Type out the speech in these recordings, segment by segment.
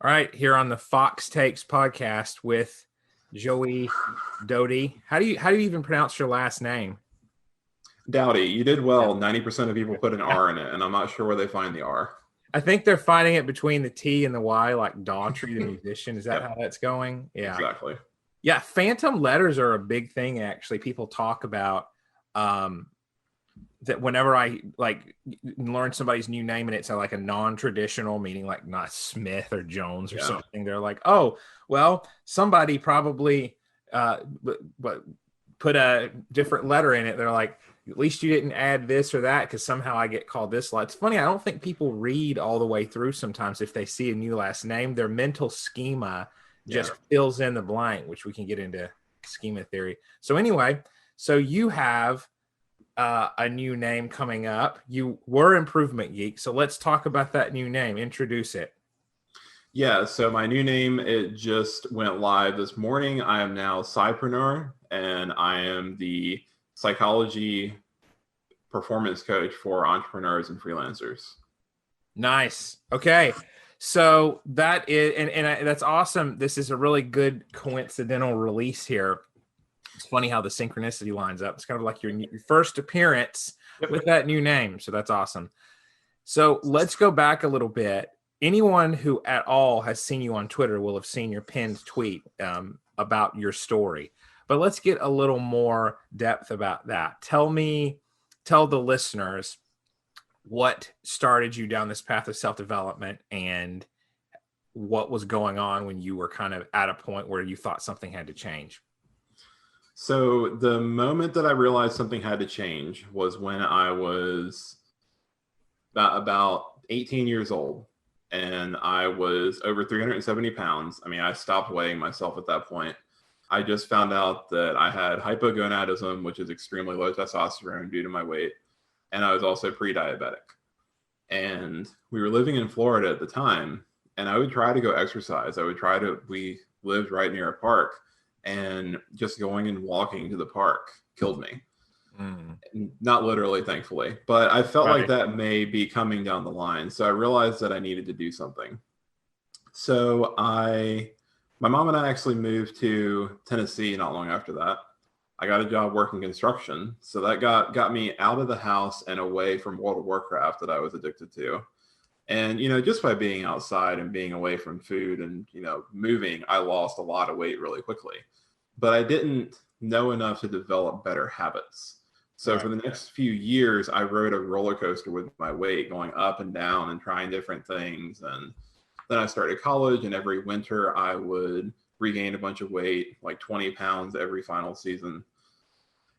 All right, here on the Fox Takes podcast with Joey Doty. How do you even pronounce your last name? Dowdy, you did Yeah. well. 90% of people put an R in it, and I'm not sure where they find the R. I think they're finding it between the T and the Y, like Daughtry, the musician. Is that Yep, how that's going? Yeah. exactly. Yeah, phantom letters are a big thing, actually. People talk about um, that whenever I like learn somebody's new name and it's like a non-traditional, meaning like not Smith or Jones or Yeah. something, they're like, oh, well, somebody probably but put a different letter in it. They're like, at least you didn't add this or that because somehow I get called this. It's funny. I don't think people read all the way through sometimes if they see a new last name. Their mental schema just Yeah. fills in the blank, which we can get into schema theory. So anyway, so you have a new name coming up. You were Improvement Geek. So let's talk about that new name. Introduce it. Yeah, so my new name, it just went live this morning. I am now Psypreneur, and I am the psychology performance coach for entrepreneurs and freelancers. Nice. Okay. So that is, that's awesome. This is a really good coincidental release here. It's funny how the synchronicity lines up. It's kind of like your first appearance with that new name. So that's awesome. So let's go back a little bit. Anyone who at all has seen you on Twitter will have seen your pinned tweet about your story. But let's get a little more depth about that. Tell the listeners what started you down this path of self-development and what was going on when you were kind of at a point where you thought something had to change. So the moment that I realized something had to change was when I was about 18 years old, and I was over 370 pounds. I mean, I stopped weighing myself at that point. I just found out that I had hypogonadism, which is extremely low testosterone due to my weight. And I was also pre-diabetic. And we were living in Florida at the time, and I would try to go exercise. We lived right near a park, and just going and walking to the park killed me. Not literally, thankfully, but I felt like that may be coming down the line. So I realized that I needed to do something. So my mom and I actually moved to Tennessee not long after that. I got a job working construction. So that got me out of the house and away from World of Warcraft that I was addicted to. And, just by being outside and being away from food and, moving, I lost a lot of weight really quickly. But I didn't know enough to develop better habits. So for the next few years, I rode a roller coaster with my weight, going up and down and trying different things. And then I started college, and every winter I would regain a bunch of weight, like 20 pounds every final season.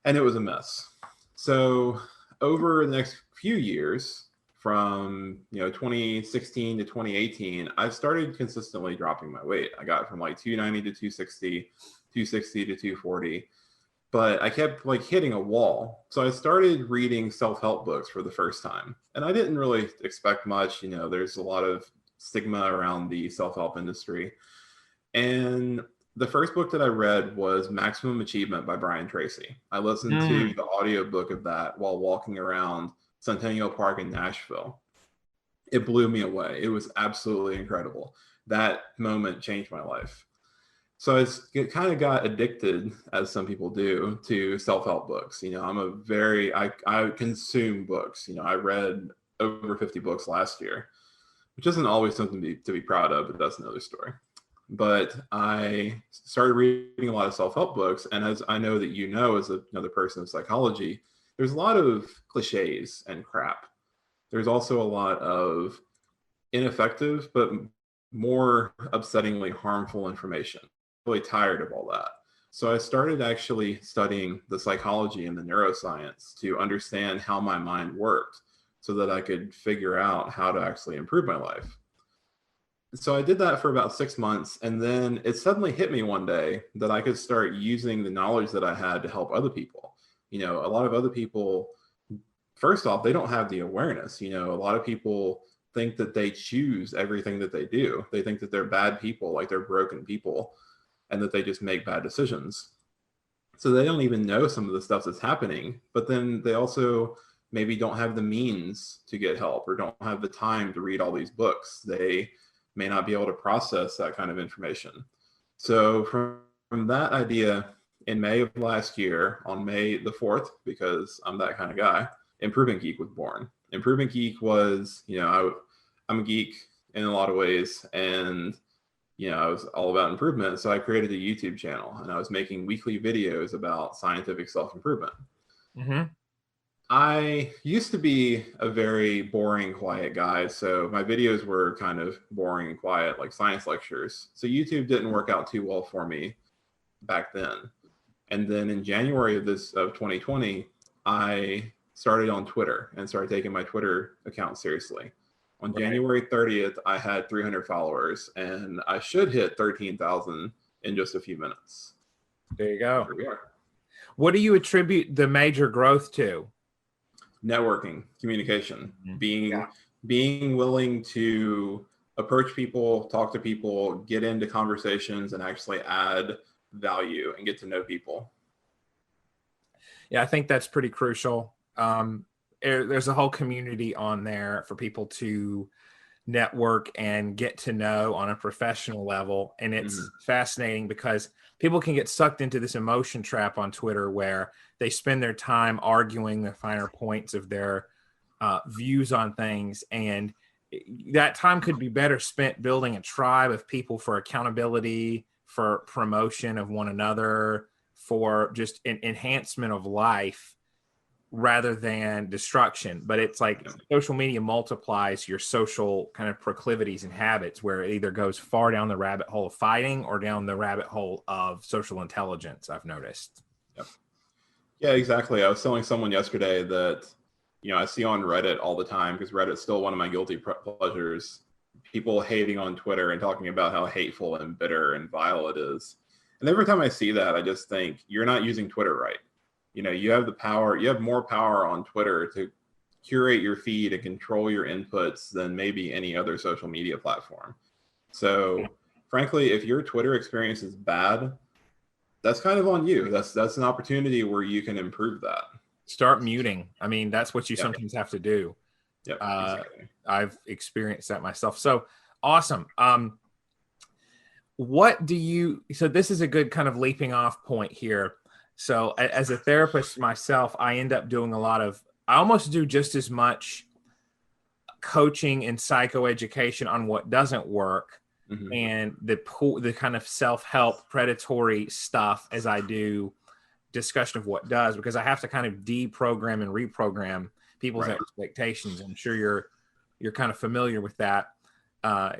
And it was a mess. So over the next few years, from 2016 to 2018, I started consistently dropping my weight. I got from like 290 to 260, 260 to 240. But I kept hitting a wall. So I started reading self-help books for the first time. And I didn't really expect much. There's a lot of stigma around the self-help industry. And the first book that I read was Maximum Achievement by Brian Tracy. I listened to the audiobook of that while walking around Centennial Park in Nashville. It blew me away. It was absolutely incredible. That moment changed my life. So I kind of got addicted, as some people do, to self-help books. I consume books. I read over 50 books last year, which isn't always something to be proud of, but that's another story. But I started reading a lot of self-help books. And as I know that as another person of psychology, there's a lot of cliches and crap. There's also a lot of ineffective, but more upsettingly harmful information. Really tired of all that. So I started actually studying the psychology and the neuroscience to understand how my mind worked so that I could figure out how to actually improve my life. So I did that for about 6 months, and then it suddenly hit me one day that I could start using the knowledge that I had to help other people. A lot of other people, first off, they don't have the awareness. A lot of people think that they choose everything that they do. They think that they're bad people, like they're broken people, and that they just make bad decisions. So they don't even know some of the stuff that's happening, but then they also maybe don't have the means to get help or don't have the time to read all these books. They may not be able to process that kind of information. So from that idea, in May of last year, on May the 4th, because I'm that kind of guy, Improvement Geek was born. Improvement Geek was, I'm a geek in a lot of ways, and I was all about improvement. So I created a YouTube channel, and I was making weekly videos about scientific self-improvement. Mm-hmm. I used to be a very boring, quiet guy. So my videos were kind of boring and quiet, like science lectures. So YouTube didn't work out too well for me back then. And then in January of 2020, I started on Twitter and started taking my Twitter account seriously. On January 30th, I had 300 followers, and I should hit 13,000 in just a few minutes. There you go. Here we are. What do you attribute the major growth to? Networking, communication, being willing to approach people, talk to people, get into conversations, and actually add value and get to know people. Yeah, I think that's pretty crucial. There's a whole community on there for people to network and get to know on a professional level. And it's fascinating because people can get sucked into this emotion trap on Twitter where they spend their time arguing the finer points of their views on things. And that time could be better spent building a tribe of people for accountability, for promotion of one another, for just an enhancement of life rather than destruction. But it's like social media multiplies your social kind of proclivities and habits, where it either goes far down the rabbit hole of fighting or down the rabbit hole of social intelligence, I've noticed. Yep. Yeah, exactly. I was telling someone yesterday that, I see on Reddit all the time, because Reddit's still one of my guilty pleasures, people hating on Twitter and talking about how hateful and bitter and vile it is. And every time I see that, I just think, you're not using Twitter right. You have the power, you have more power on Twitter to curate your feed and control your inputs than maybe any other social media platform. So frankly, if your Twitter experience is bad, that's kind of on you. That's an opportunity where you can improve that. Start muting. I mean, that's what you sometimes have to do. Yep, exactly. I've experienced that myself. So awesome. So this is a good kind of leaping off point here. So as a therapist myself, I end up doing I almost do just as much coaching and psychoeducation on what doesn't work and the kind of self-help predatory stuff as I do discussion of what does, because I have to kind of deprogram and reprogram people's expectations. I'm sure you're kind of familiar with that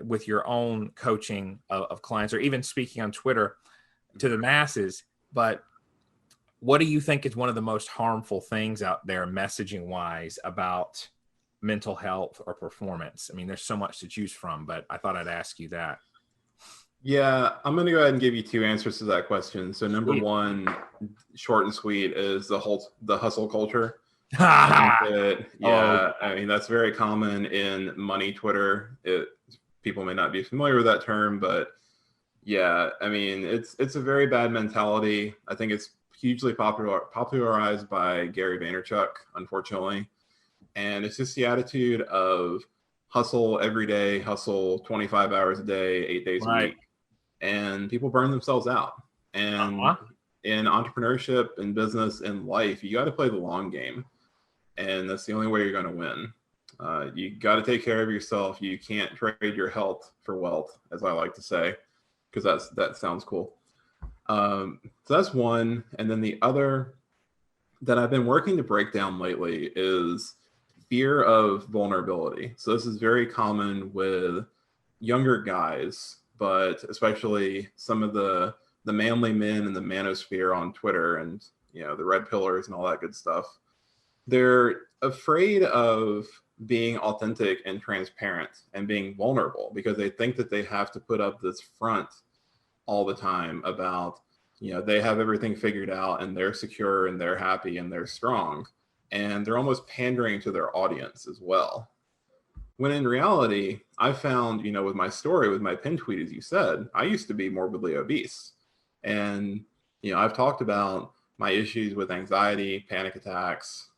with your own coaching of clients, or even speaking on Twitter to the masses. But what do you think is one of the most harmful things out there, messaging wise, about mental health or performance? I mean, there's so much to choose from, but I thought I'd ask you that. Yeah, I'm going to go ahead and give you two answers to that question. So number one, short and sweet, is the hustle culture. I mean, that's very common in money Twitter. People may not be familiar with that term, but yeah, I mean, it's a very bad mentality. I think it's hugely popularized by Gary Vaynerchuk, unfortunately. And it's just the attitude of hustle every day, hustle 25 hours a day, 8 days a week. And people burn themselves out. And in entrepreneurship, in business, in life, you got to play the long game. And that's the only way you're going to win. You got to take care of yourself. You can't trade your health for wealth, as I like to say, because that sounds cool. So that's one. And then the other that I've been working to break down lately is fear of vulnerability. So this is very common with younger guys, but especially some of the manly men in the manosphere on Twitter and, the red pillars and all that good stuff. They're afraid of being authentic and transparent and being vulnerable because they think that they have to put up this front all the time about, they have everything figured out and they're secure and they're happy and they're strong. And they're almost pandering to their audience as well. When in reality, I found, with my story, with my pin tweet, as you said, I used to be morbidly obese. And, I've talked about my issues with anxiety, panic attacks,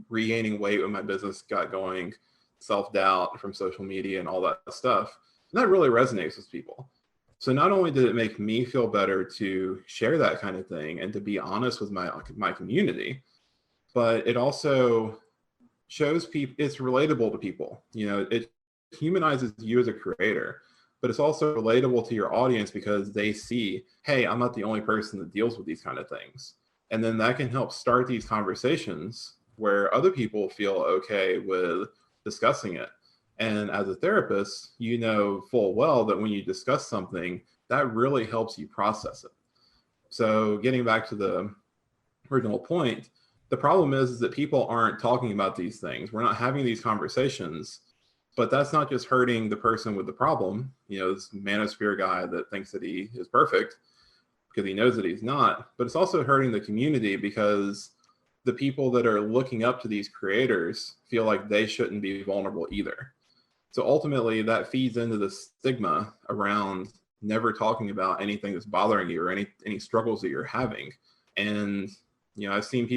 regaining weight when my business got going, self-doubt from social media and all that stuff. And that really resonates with people. So not only did it make me feel better to share that kind of thing and to be honest with my community, but it also shows people it's relatable to people. You know, it humanizes you as a creator, but it's also relatable to your audience because they see, hey, I'm not the only person that deals with these kind of things. And then that can help start these conversations where other people feel okay with discussing it. And as a therapist, you know full well that when you discuss something, that really helps you process it. So getting back to the original point, the problem is that people aren't talking about these things. We're not having these conversations, but that's not just hurting the person with the problem, you know, this manosphere guy that thinks that he is perfect because he knows that he's not, but it's also hurting the community because the people that are looking up to these creators feel like they shouldn't be vulnerable either. So ultimately that feeds into the stigma around never talking about anything that's bothering you or any struggles that you're having. And, you know, I've seen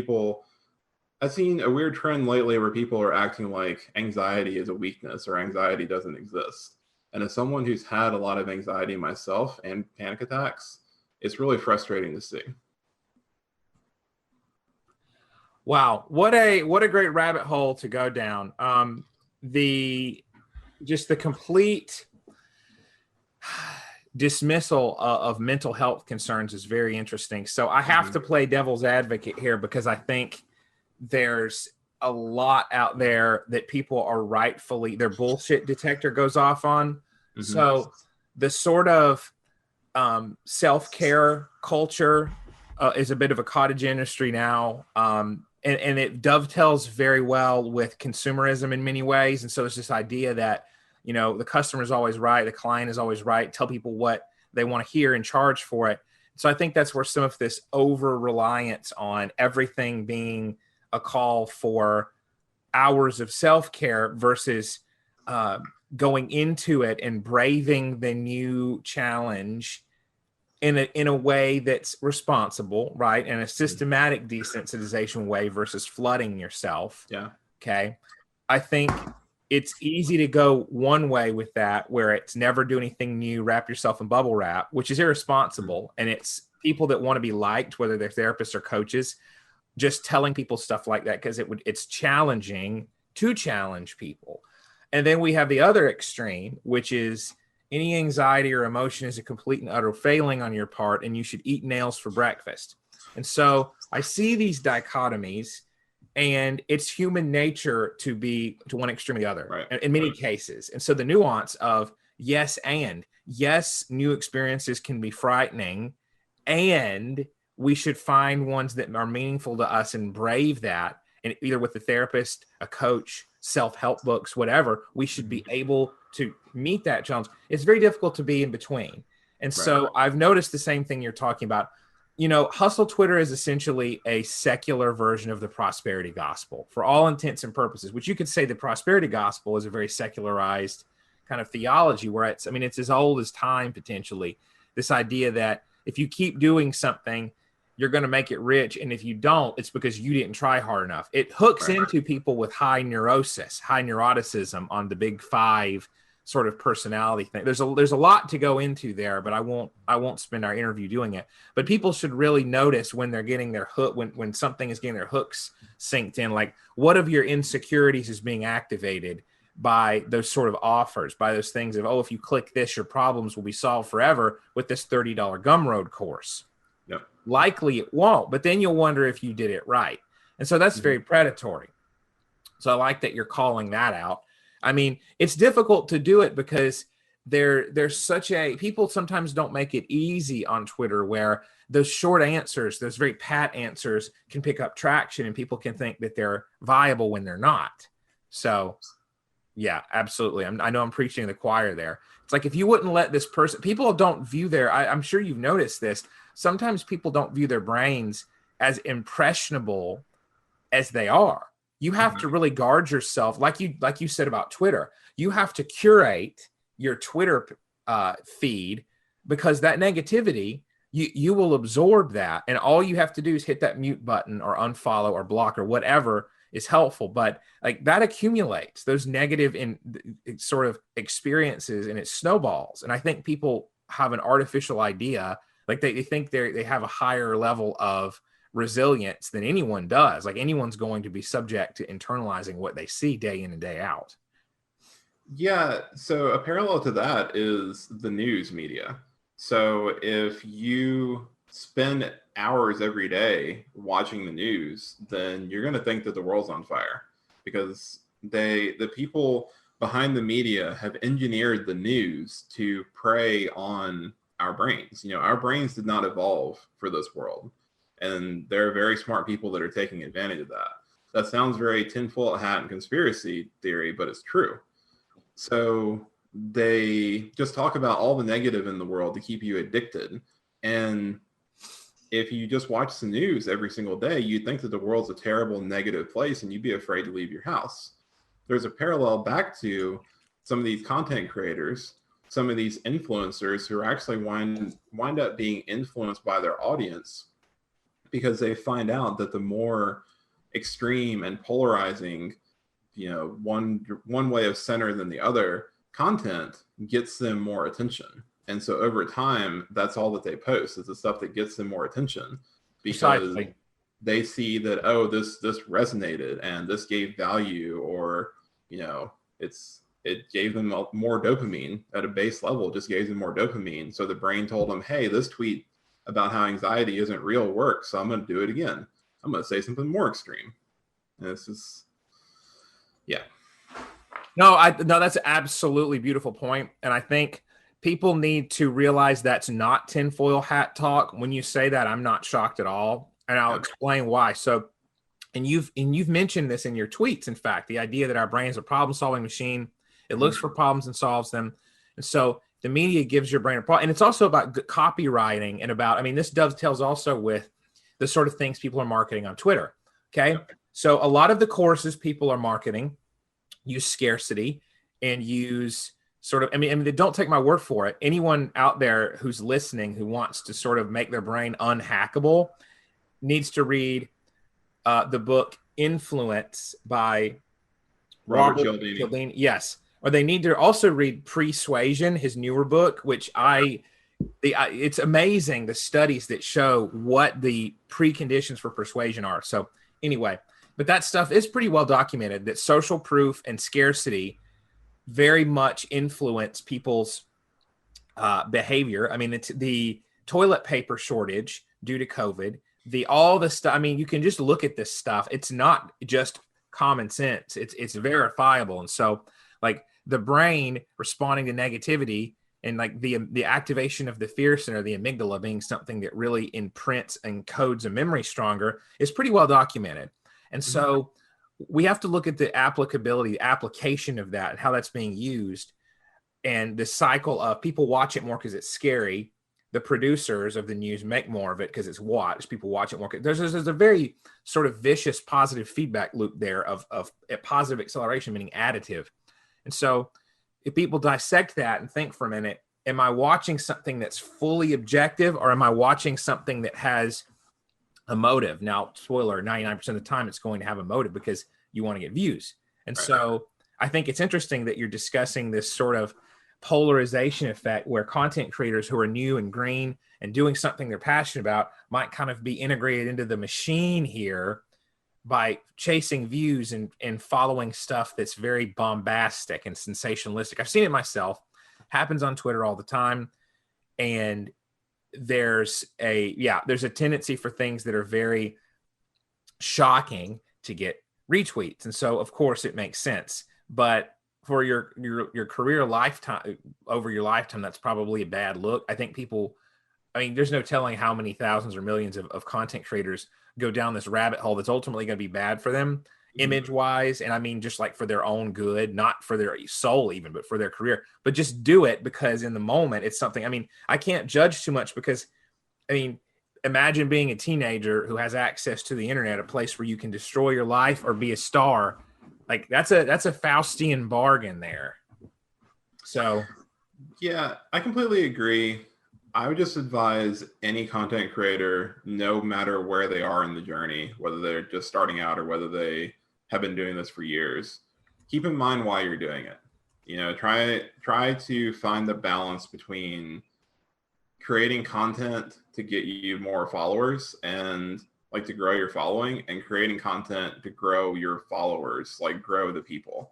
a weird trend lately where people are acting like anxiety is a weakness or anxiety doesn't exist. And as someone who's had a lot of anxiety myself and panic attacks, it's really frustrating to see. Wow, what a great rabbit hole to go down. The complete dismissal of mental health concerns is very interesting. So I have to play devil's advocate here because I think there's a lot out there that people are rightfully, their bullshit detector goes off on. So the sort of self-care culture is a bit of a cottage industry now. And it dovetails very well with consumerism in many ways. And so it's this idea that, you know, the customer is always right, the client is always right, tell people what they want to hear and charge for it. So I think that's where some of this over-reliance on everything being a call for hours of self-care versus going into it and braving the new challenge in a way that's responsible, right? And a systematic desensitization way versus flooding yourself. Yeah. Okay. I think it's easy to go one way with that, where it's never do anything new, wrap yourself in bubble wrap, which is irresponsible. And it's people that want to be liked, whether they're therapists or coaches, just telling people stuff like that because it's challenging to challenge people. And then we have the other extreme, which is any anxiety or emotion is a complete and utter failing on your part, and you should eat nails for breakfast. And so I see these dichotomies, and it's human nature to be to one extreme or the other, right, in many cases. And so the nuance of yes, new experiences can be frightening, and we should find ones that are meaningful to us and brave that. And either with a therapist, a coach, self-help books, whatever, we should be able to meet that challenge. It's very difficult to be in between. And so I've noticed the same thing you're talking about. You know, hustle Twitter is essentially a secular version of the prosperity gospel for all intents and purposes, which you could say the prosperity gospel is a very secularized kind of theology where it's as old as time potentially. This idea that if you keep doing something, you're going to make it rich. And if you don't, it's because you didn't try hard enough. It hooks into people with high neuroticism on the big five sort of personality thing. There's a lot to go into there, but I won't spend our interview doing it. But people should really notice when they're getting their hook, when something is getting their hooks synced in, like what of your insecurities is being activated by those sort of offers, by those things of, oh, if you click this, your problems will be solved forever with this $30 Gumroad course. Yep. Likely it won't, but then you'll wonder if you did it right. And so that's very predatory. So I like that you're calling that out. I mean, it's difficult to do it because there's such people sometimes don't make it easy on Twitter where those short answers, those very pat answers can pick up traction and people can think that they're viable when they're not. So yeah, absolutely. I know I'm preaching to the choir there. It's like, if you wouldn't let this person, people don't view I'm sure you've noticed this. Sometimes people don't view their brains as impressionable as they are. You have to really guard yourself. Like you said about Twitter, you have to curate your Twitter feed because that negativity, you will absorb that. And all you have to do is hit that mute button or unfollow or block or whatever is helpful, but like that accumulates those negative in sort of experiences and it snowballs. And I think people have an artificial idea, like they think they have a higher level of resilience than anyone does. Like anyone's going to be subject to internalizing what they see day in and day out. Yeah, so a parallel to that is the news media. So if you spend hours every day watching the news, then you're going to think that the world's on fire, because the people behind the media have engineered the news to prey on our brains. Our brains did not evolve for this world, and there are very smart people that are taking advantage of that. That sounds very tinfoil hat and conspiracy theory, but it's true. So they just talk about all the negative in the world to keep you addicted. And if you just watch the news every single day, you'd think that the world's a terrible, negative place, and you'd be afraid to leave your house. There's a parallel back to some of these content creators, some of these influencers who are actually wind up being influenced by their audience, because they find out that the more extreme and polarizing, one way of center than the other content gets them more attention. And so over time, that's all that they post is the stuff that gets them more attention, because they see that, oh, this resonated and this gave value, or, it gave them more dopamine at a base level, just gave them more dopamine. So the brain told them, hey, this tweet about how anxiety isn't real works, so I'm going to do it again. I'm going to say something more extreme. And it's just, yeah. No, that's an absolutely beautiful point. And I think people need to realize that's not tinfoil hat talk. When you say that, I'm not shocked at all. And I'll explain why. So, and you've mentioned this in your tweets, in fact, the idea that our brain is a problem-solving machine. It looks for problems and solves them. And so the media gives your brain a problem. And it's also about copywriting and about, this dovetails also with the sort of things people are marketing on Twitter. Okay. So a lot of the courses people are marketing use scarcity and use sort of, they don't take my word for it. Anyone out there who's listening, who wants to sort of make their brain unhackable, needs to read the book Influence by Robert Cialdini. Yes. Or they need to also read Persuasion, his newer book, which it's amazing the studies that show what the preconditions for persuasion are. So anyway, but that stuff is pretty well documented, that social proof and scarcity very much influence people's behavior. It's the toilet paper shortage due to COVID, all the stuff. You can just look at this stuff. It's not just common sense. It's verifiable. And so like the brain responding to negativity and like the activation of the fear center, the amygdala being something that really imprints and codes a memory stronger, is pretty well documented. And so we have to look at the application of that and how that's being used, and the cycle of people watch it more because it's scary. The producers of the news make more of it because it's watched. People watch it more. There's a very sort of vicious positive feedback loop there of a positive acceleration, meaning additive. And so if people dissect that and think for a minute, am I watching something that's fully objective, or am I watching something that has a motive? Now, spoiler, 99% of the time it's going to have a motive because you want to get views. And so I think it's interesting that you're discussing this sort of polarization effect where content creators who are new and green and doing something they're passionate about might kind of be integrated into the machine here by chasing views and following stuff that's very bombastic and sensationalistic. I've seen it myself. Happens on Twitter all the time. And there's a tendency for things that are very shocking to get retweets. And so of course it makes sense, but for your career lifetime, over your lifetime, that's probably a bad look. I think people, there's no telling how many thousands or millions of content creators go down this rabbit hole that's ultimately going to be bad for them image wise. And just like for their own good, not for their soul even, but for their career, but just do it because in the moment it's something. I can't judge too much because imagine being a teenager who has access to the internet, a place where you can destroy your life or be a star. Like that's a Faustian bargain there. So yeah, I completely agree. I would just advise any content creator, no matter where they are in the journey, whether they're just starting out or whether they have been doing this for years, keep in mind why you're doing it. You know, try to find the balance between creating content to get you more followers and like to grow your following, and creating content to grow your followers, like grow the people.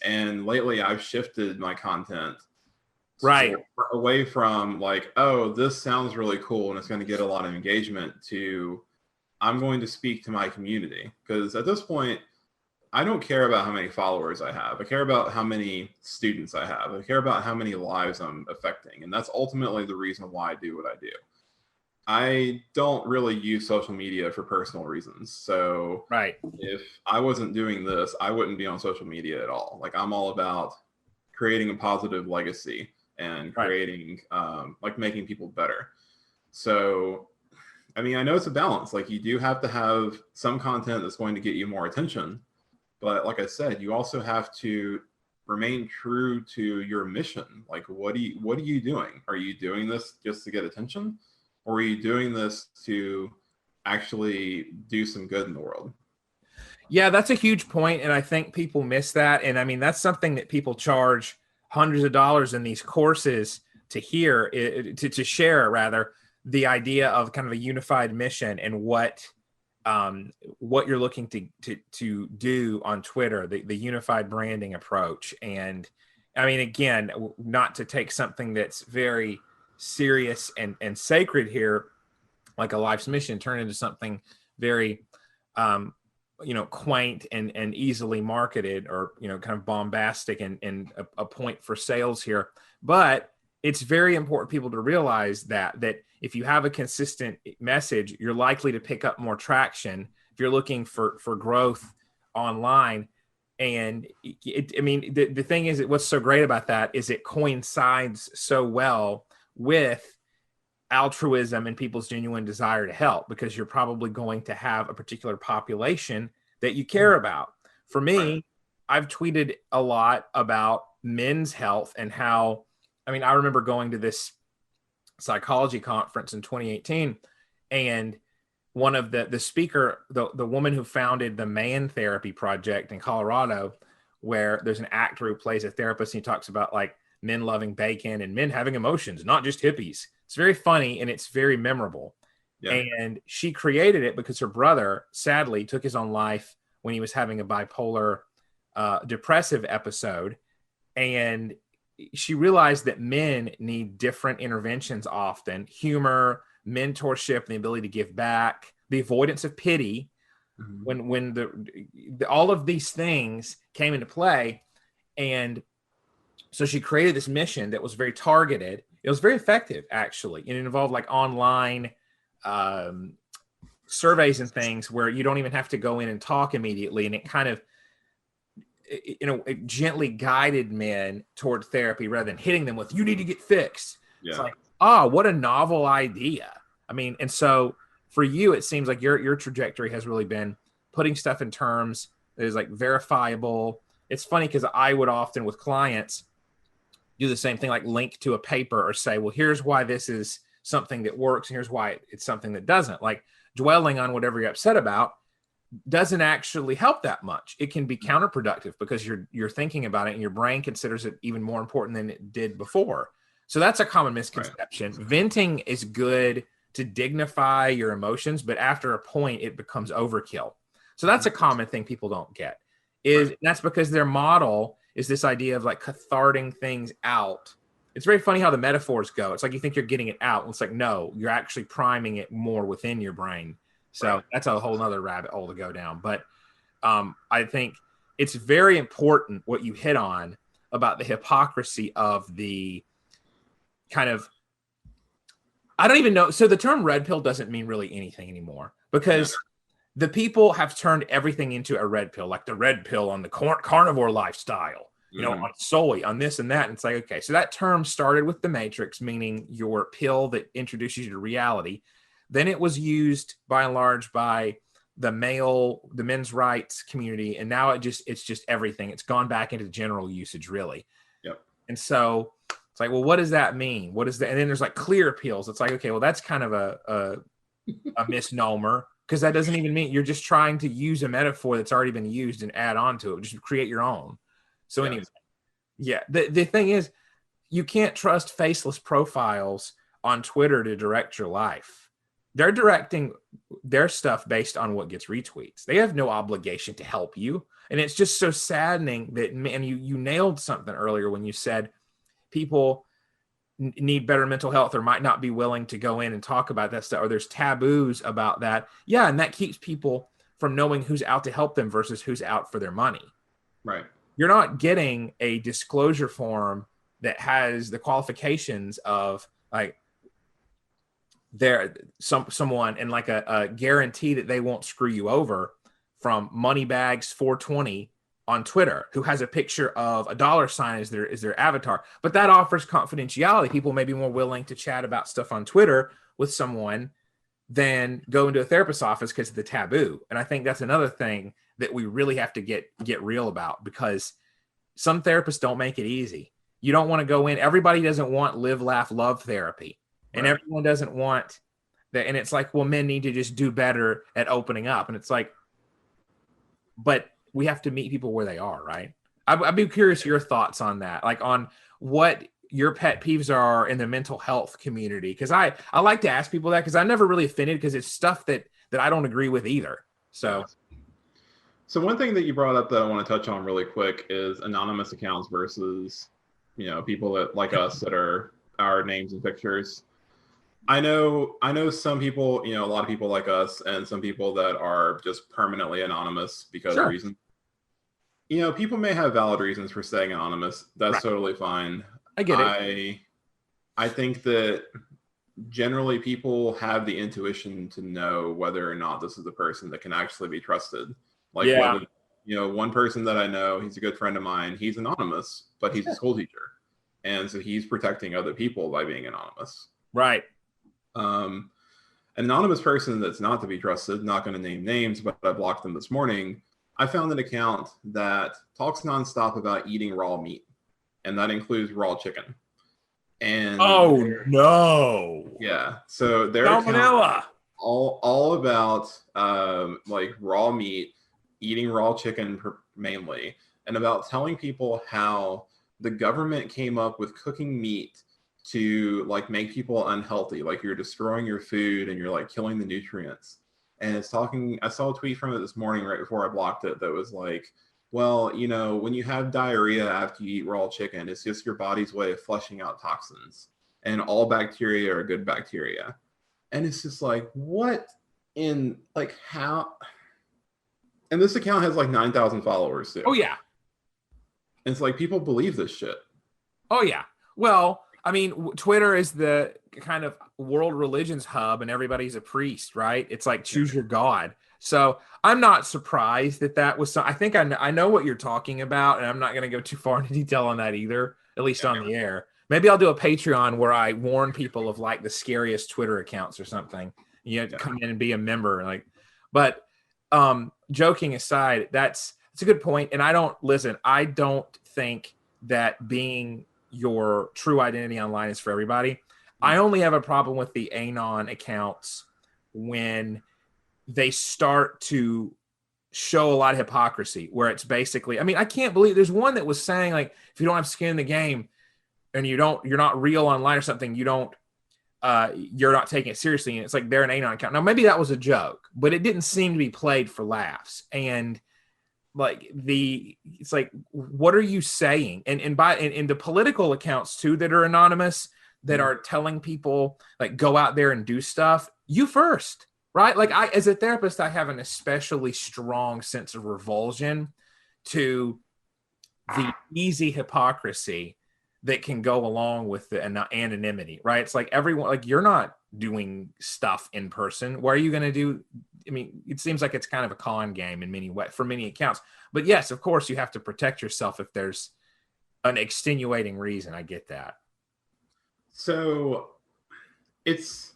And lately I've shifted my content Right. away from like, oh, this sounds really cool and it's going to get a lot of engagement, to I'm going to speak to my community. Because at this point, I don't care about how many followers I have. I care about how many students I have. I care about how many lives I'm affecting. And that's ultimately the reason why I do what I do. I don't really use social media for personal reasons. So right. If I wasn't doing this, I wouldn't be on social media at all. Like, I'm all about creating a positive legacy and creating, like, making people better. So, I mean, I know it's a balance. Like, you do have to have some content that's going to get you more attention. But like I said, you also have to remain true to your mission. Like, what are you doing? Are you doing this just to get attention? Or are you doing this to actually do some good in the world? Yeah, that's a huge point, and I think people miss that. And I mean, that's something that people charge hundreds of dollars in these courses to hear, to share rather, the idea of kind of a unified mission and what you're looking to do on Twitter, the unified branding approach. And I mean, again, not to take something that's very serious and sacred here, like a life's mission, turn into something very, quaint and easily marketed, or, kind of bombastic and a point for sales here. But it's very important people to realize that if you have a consistent message, you're likely to pick up more traction if you're looking for growth online. And the thing is, what's so great about that is it coincides so well with altruism and people's genuine desire to help, because you're probably going to have a particular population that you care about. For me, I've tweeted a lot about men's health and how, I remember going to this psychology conference in 2018, and one of the speaker, the woman who founded the Man Therapy Project in Colorado, where there's an actor who plays a therapist, and he talks about like men loving bacon and men having emotions, not just hippies. It's very funny and it's very memorable. Yeah. And she created it because her brother sadly took his own life when he was having a bipolar depressive episode. And she realized that men need different interventions often: humor, mentorship, the ability to give back, the avoidance of pity. Mm-hmm. When the all of these things came into play. And so she created this mission that was very targeted. It was very effective, actually. And it involved like online surveys and things where you don't even have to go in and talk immediately. And it kind of, it gently guided men toward therapy rather than hitting them with, you need to get fixed. Yeah. It's like, what a novel idea. And so for you, it seems like your trajectory has really been putting stuff in terms that is like verifiable. It's funny because I would often with clients do the same thing, like link to a paper or say, well, here's why this is something that works, and here's why it's something that doesn't. Like, dwelling on whatever you're upset about doesn't actually help that much. It can be counterproductive because you're thinking about it and your brain considers it even more important than it did before. So that's a common misconception. Right. Venting is good to dignify your emotions, but after a point it becomes overkill. So that's a common thing people don't get. That's because their model is this idea of like catharting things out. It's very funny how the metaphors go. It's like you think you're getting it out. And it's like, no, you're actually priming it more within your brain. So that's a whole nother rabbit hole to go down. But I think it's very important what you hit on about the hypocrisy of the kind of, I don't even know. So the term red pill doesn't mean really anything anymore, because the people have turned everything into a red pill, like the red pill on the carnivore lifestyle, on soy, on this and that. And it's like, okay, so that term started with the Matrix, meaning your pill that introduces you to reality. Then it was used by and large by the men's rights community. And now it's just everything. It's gone back into general usage, really. Yep. And so it's like, well, what does that mean? What is that? And then there's like clear pills. It's like, okay, well, that's kind of a misnomer. because that doesn't even mean, you're just trying to use a metaphor that's already been used and add on to it. Just create your own. So anyway, yeah, the thing is, you can't trust faceless profiles on Twitter to direct your life. They're directing their stuff based on what gets retweets. They have no obligation to help you. And it's just so saddening that, man, you nailed something earlier when you said people need better mental health or might not be willing to go in and talk about that stuff, or there's taboos about that. Yeah, and that keeps people from knowing who's out to help them versus who's out for their money. Right. You're not getting a disclosure form that has the qualifications of like someone and like a guarantee that they won't screw you over from Moneybags 420 on Twitter, who has a picture of a dollar sign as their avatar. But that offers confidentiality. People may be more willing to chat about stuff on Twitter with someone than go into a therapist's office because of the taboo. And I think that's another thing that we really have to get real about, because some therapists don't make it easy. You don't want to go in. Everybody doesn't want live, laugh, love therapy. And everyone doesn't want that. And it's like, well, men need to just do better at opening up. And it's like, but we have to meet people where they are, right? I'd be curious your thoughts on that, like on what your pet peeves are in the mental health community. Because I like to ask people that, because I'm never really offended, because it's stuff that I don't agree with either. So one thing that you brought up that I want to touch on really quick is anonymous accounts versus, people that like us that are our names and pictures. I know some people, a lot of people like us, and some people that are just permanently anonymous because of reasons. People may have valid reasons for staying anonymous. That's totally fine. I get it. I think that generally people have the intuition to know whether or not this is a person that can actually be trusted. Like, whether, one person that I know, he's a good friend of mine. He's anonymous, but he's a school teacher. And so he's protecting other people by being anonymous. Right. An anonymous person that's not to be trusted, not going to name names, but I blocked them this morning. I found an account that talks nonstop about eating raw meat, and that includes raw chicken. And oh no, yeah, so their salmonella, all about like raw meat, eating raw chicken mainly, and about telling people how the government came up with cooking meat to like make people unhealthy, like you're destroying your food and you're like killing the nutrients. And it's talking, I saw a tweet from it this morning right before I blocked it that was like, well, when you have diarrhea after you eat raw chicken, it's just your body's way of flushing out toxins, and all bacteria are good bacteria. And it's just like, what in, like, how? And this account has like 9,000 followers too. Oh yeah. And it's like, people believe this shit. Oh yeah. Well, I mean, Twitter is the kind of world religions hub, and everybody's a priest, right? It's like choose your God. So I'm not surprised that was. I think I know what you're talking about, and I'm not going to go too far into detail on that either, at least on the air. Maybe I'll do a Patreon where I warn people of like the scariest Twitter accounts or something. You have to come in and be a member, like. But joking aside, that's a good point. And I don't think that being your true identity online is for everybody. I only have a problem with the Anon accounts when they start to show a lot of hypocrisy, where it's basically, I mean, I can't believe there's one that was saying like, if you don't have skin in the game and you're not real online or something, you're not taking it seriously. And it's like, they're an Anon account. Now, maybe that was a joke, but it didn't seem to be played for laughs. And like it's like, what are you saying? And the political accounts too that are anonymous, that are telling people like go out there and do stuff, you first, right? Like as a therapist, I have an especially strong sense of revulsion to the easy hypocrisy that can go along with the anonymity, right? It's like everyone, like you're not doing stuff in person. What are you going to do? I mean, it seems like it's kind of a con game in many ways for many accounts. But yes, of course, you have to protect yourself if there's an extenuating reason. I get that. So it's,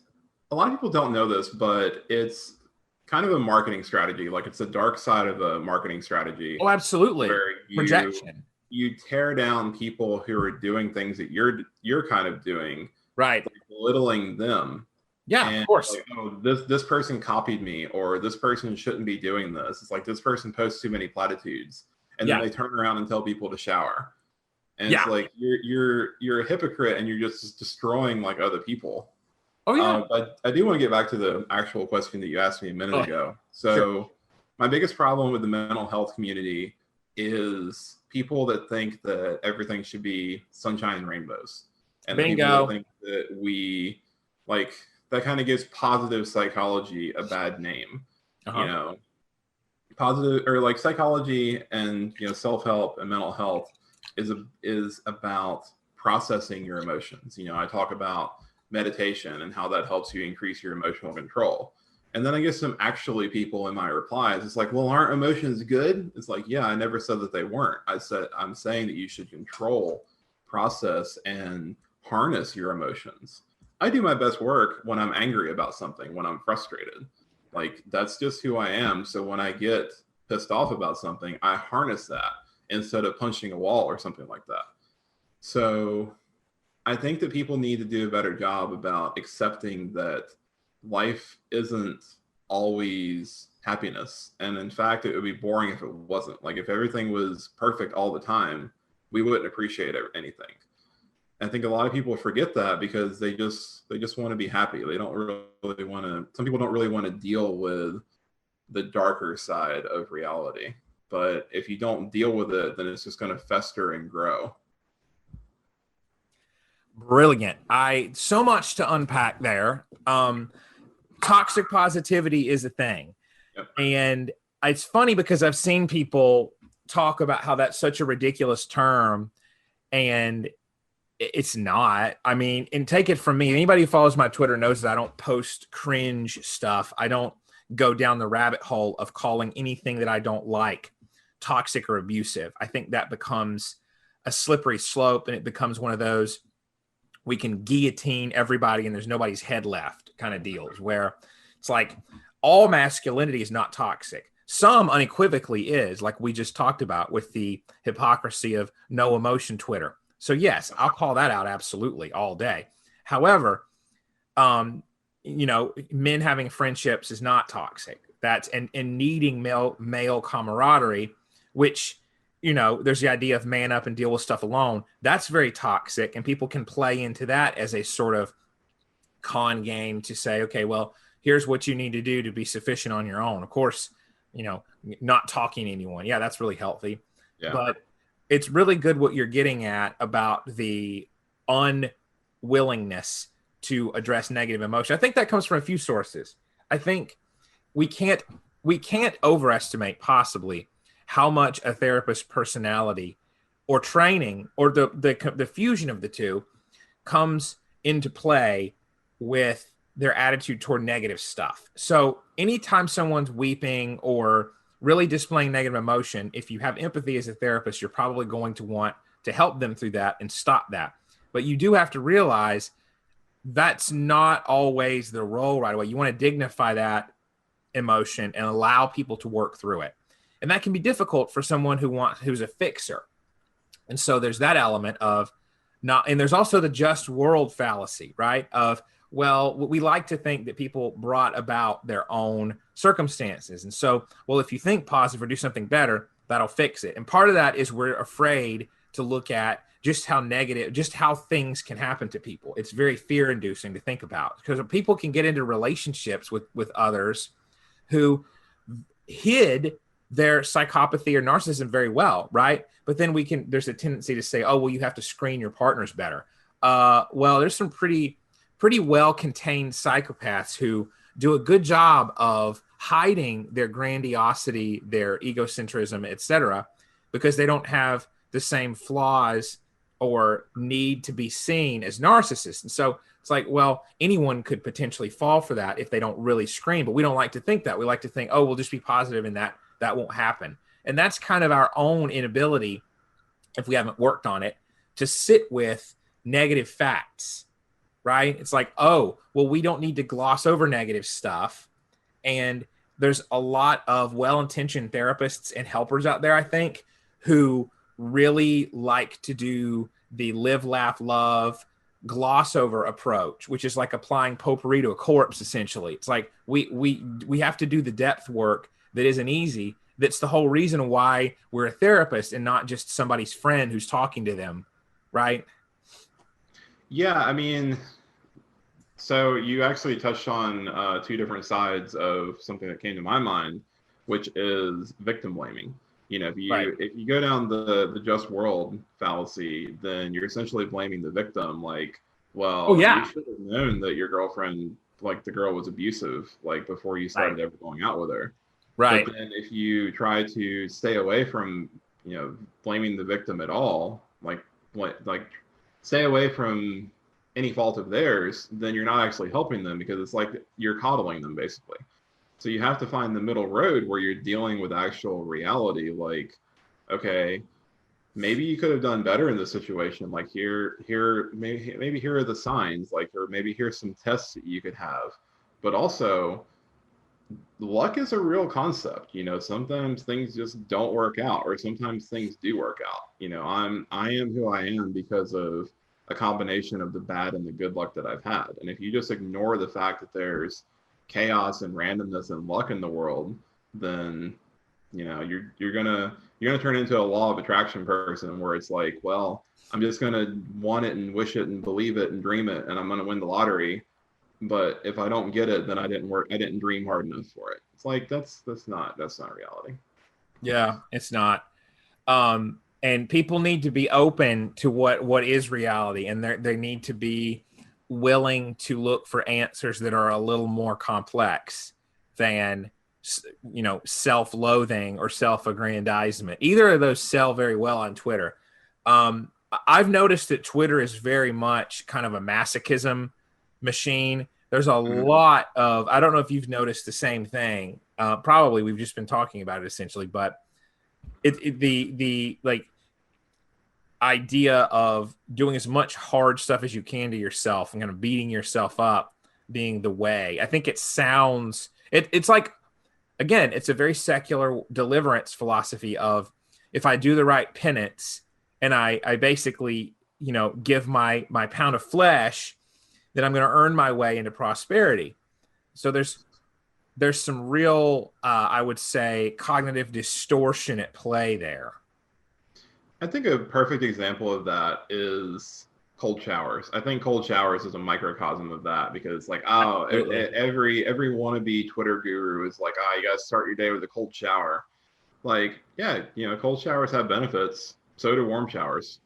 a lot of people don't know this, but it's kind of a marketing strategy. Like it's a dark side of a marketing strategy. Oh, absolutely. Where projection. You tear down people who are doing things that you're kind of doing. Right. Belittling them. Yeah, of And course. like, oh, this person copied me, or this person shouldn't be doing this. It's like this person posts too many platitudes, and then Yeah. they turn around and tell people to shower. And it's Yeah. like you're a hypocrite, and you're just destroying like other people. Oh yeah. But I do want to get back to the actual question that you asked me a minute Oh, ago. sure. So my biggest problem with the mental health community is people that think that everything should be sunshine and rainbows, and the people that Bingo. think that we like that kind of gives positive psychology a bad name. You Uh-huh. know, positive or like psychology and self-help and mental health is about processing your emotions. I talk about meditation and how that helps you increase your emotional control. And then I get some actually people in my replies. It's like, well, aren't emotions good? It's like, yeah, I never said that they weren't. I'm saying that you should control, process, and harness your emotions. I do my best work when I'm angry about something, when I'm frustrated. Like, that's just who I am. So when I get pissed off about something, I harness that instead of punching a wall or something like that. So I think that people need to do a better job about accepting that life isn't always happiness. And in fact, it would be boring if it wasn't. Like, if everything was perfect all the time, we wouldn't appreciate anything. I think a lot of people forget that because they just want to be happy. They don't really want to. Some people don't really want to deal with the darker side of reality. But if you don't deal with it, then it's just going to fester and grow. Brilliant. So much to unpack there. Toxic positivity is a thing. Yep. And it's funny because I've seen people talk about how that's such a ridiculous term, and it's not. I mean, and take it from me, anybody who follows my Twitter knows that I don't post cringe stuff. I don't go down the rabbit hole of calling anything that I don't like toxic or abusive. I think that becomes a slippery slope, and it becomes one of those we can guillotine everybody and there's nobody's head left kind of deals, where it's like all masculinity is not toxic. Some unequivocally is, like we just talked about with the hypocrisy of no emotion Twitter. So yes, I'll call that out absolutely all day. However, men having friendships is not toxic. That's and needing male camaraderie, which, there's the idea of man up and deal with stuff alone. That's very toxic, and people can play into that as a sort of con game to say, okay, well, here's what you need to do to be sufficient on your own. Of course, not talking to anyone. Yeah, that's really healthy. Yeah. But it's really good what you're getting at about the unwillingness to address negative emotion. I think that comes from a few sources. I think we can't overestimate possibly how much a therapist's personality or training or the fusion of the two comes into play with their attitude toward negative stuff. So anytime someone's weeping or really displaying negative emotion, if you have empathy as a therapist, you're probably going to want to help them through that and stop that. But you do have to realize that's not always the role right away. You want to dignify that emotion and allow people to work through it. And that can be difficult for someone who's a fixer. And so there's that element of not, and there's also the just world fallacy, right? Of, well, we like to think that people brought about their own circumstances. And so, well, if you think positive or do something better, that'll fix it. And part of that is we're afraid to look at just how things can happen to people. It's very fear inducing to think about, because people can get into relationships with others who hid their psychopathy or narcissism very well, right? But then there's a tendency to say, oh, well, you have to screen your partners better. Well, there's some pretty well contained psychopaths who do a good job of hiding their grandiosity, their egocentrism, etc., because they don't have the same flaws or need to be seen as narcissists. And so it's like, well, anyone could potentially fall for that if they don't really screen, but we don't like to think that. We like to think, oh, we'll just be positive in that won't happen. And that's kind of our own inability, if we haven't worked on it, to sit with negative facts, right? It's like, oh, well, we don't need to gloss over negative stuff. And there's a lot of well-intentioned therapists and helpers out there, I think, who really like to do the live, laugh, love, gloss over approach, which is like applying potpourri to a corpse. Essentially, it's like we have to do the depth work that isn't easy. That's the whole reason why we're a therapist and not just somebody's friend who's talking to them, right? Yeah, I mean, so you actually touched on two different sides of something that came to my mind, which is victim blaming. You know, if you go down the just world fallacy, then you're essentially blaming the victim. Like, well, you should have known that your girlfriend, like the girl, was abusive, like before you started ever going out with her. Right. But then if you try to stay away from, blaming the victim at all, like stay away from any fault of theirs, then you're not actually helping them, because it's like you're coddling them basically. So you have to find the middle road where you're dealing with actual reality. Like, okay, maybe you could have done better in this situation. Like maybe here are the signs, like, or maybe here's some tests that you could have. But also, luck is a real concept. Sometimes things just don't work out, or sometimes things do work out. I am who I am because of a combination of the bad and the good luck that I've had. And if you just ignore the fact that there's chaos and randomness and luck in the world, then you're gonna turn into a law of attraction person, where it's like, well, I'm just gonna want it and wish it and believe it and dream it, and I'm gonna win the lottery. But if I don't get it, then I didn't dream hard enough for it. It's like that's not reality. Yeah, it's not. And people need to be open to what is reality, and they need to be willing to look for answers that are a little more complex than self-loathing or self-aggrandizement. Either of those sell very well on Twitter. I've noticed that Twitter is very much kind of a masochism machine. There's a lot of, I don't know if you've noticed the same thing. Probably we've just been talking about it essentially, but the like idea of doing as much hard stuff as you can to yourself and kind of beating yourself up being the way. I think it sounds, it's like, again, it's a very secular deliverance philosophy of, if I do the right penance and I basically, give my pound of flesh, then I'm going to earn my way into prosperity. So there's some real, I would say, cognitive distortion at play there. I think a perfect example of that is cold showers. I think cold showers is a microcosm of that, because every wannabe Twitter guru is like, you got to start your day with a cold shower. Like, yeah, cold showers have benefits. So do warm showers.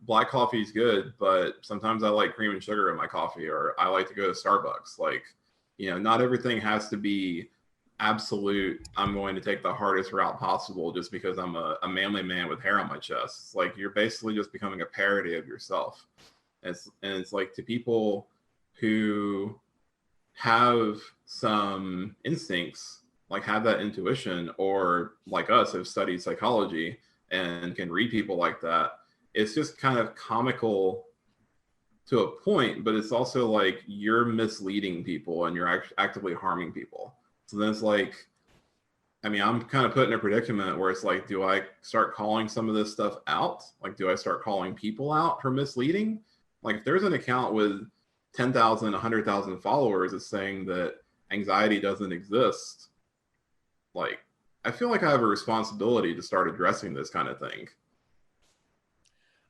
Black coffee is good, but sometimes I like cream and sugar in my coffee, or I like to go to Starbucks. Like, not everything has to be absolute, I'm going to take the hardest route possible just because I'm a manly man with hair on my chest. It's like you're basically just becoming a parody of yourself. And it's like, to people who have some instincts, like have that intuition, or like us have studied psychology and can read people like that, it's just kind of comical to a point, but it's also like you're misleading people and you're actively harming people. So then it's like, I'm kind of put in a predicament where it's like, do I start calling some of this stuff out? Like, do I start calling people out for misleading? Like, if there's an account with 10,000, 100,000 followers that's saying that anxiety doesn't exist, like, I feel like I have a responsibility to start addressing this kind of thing.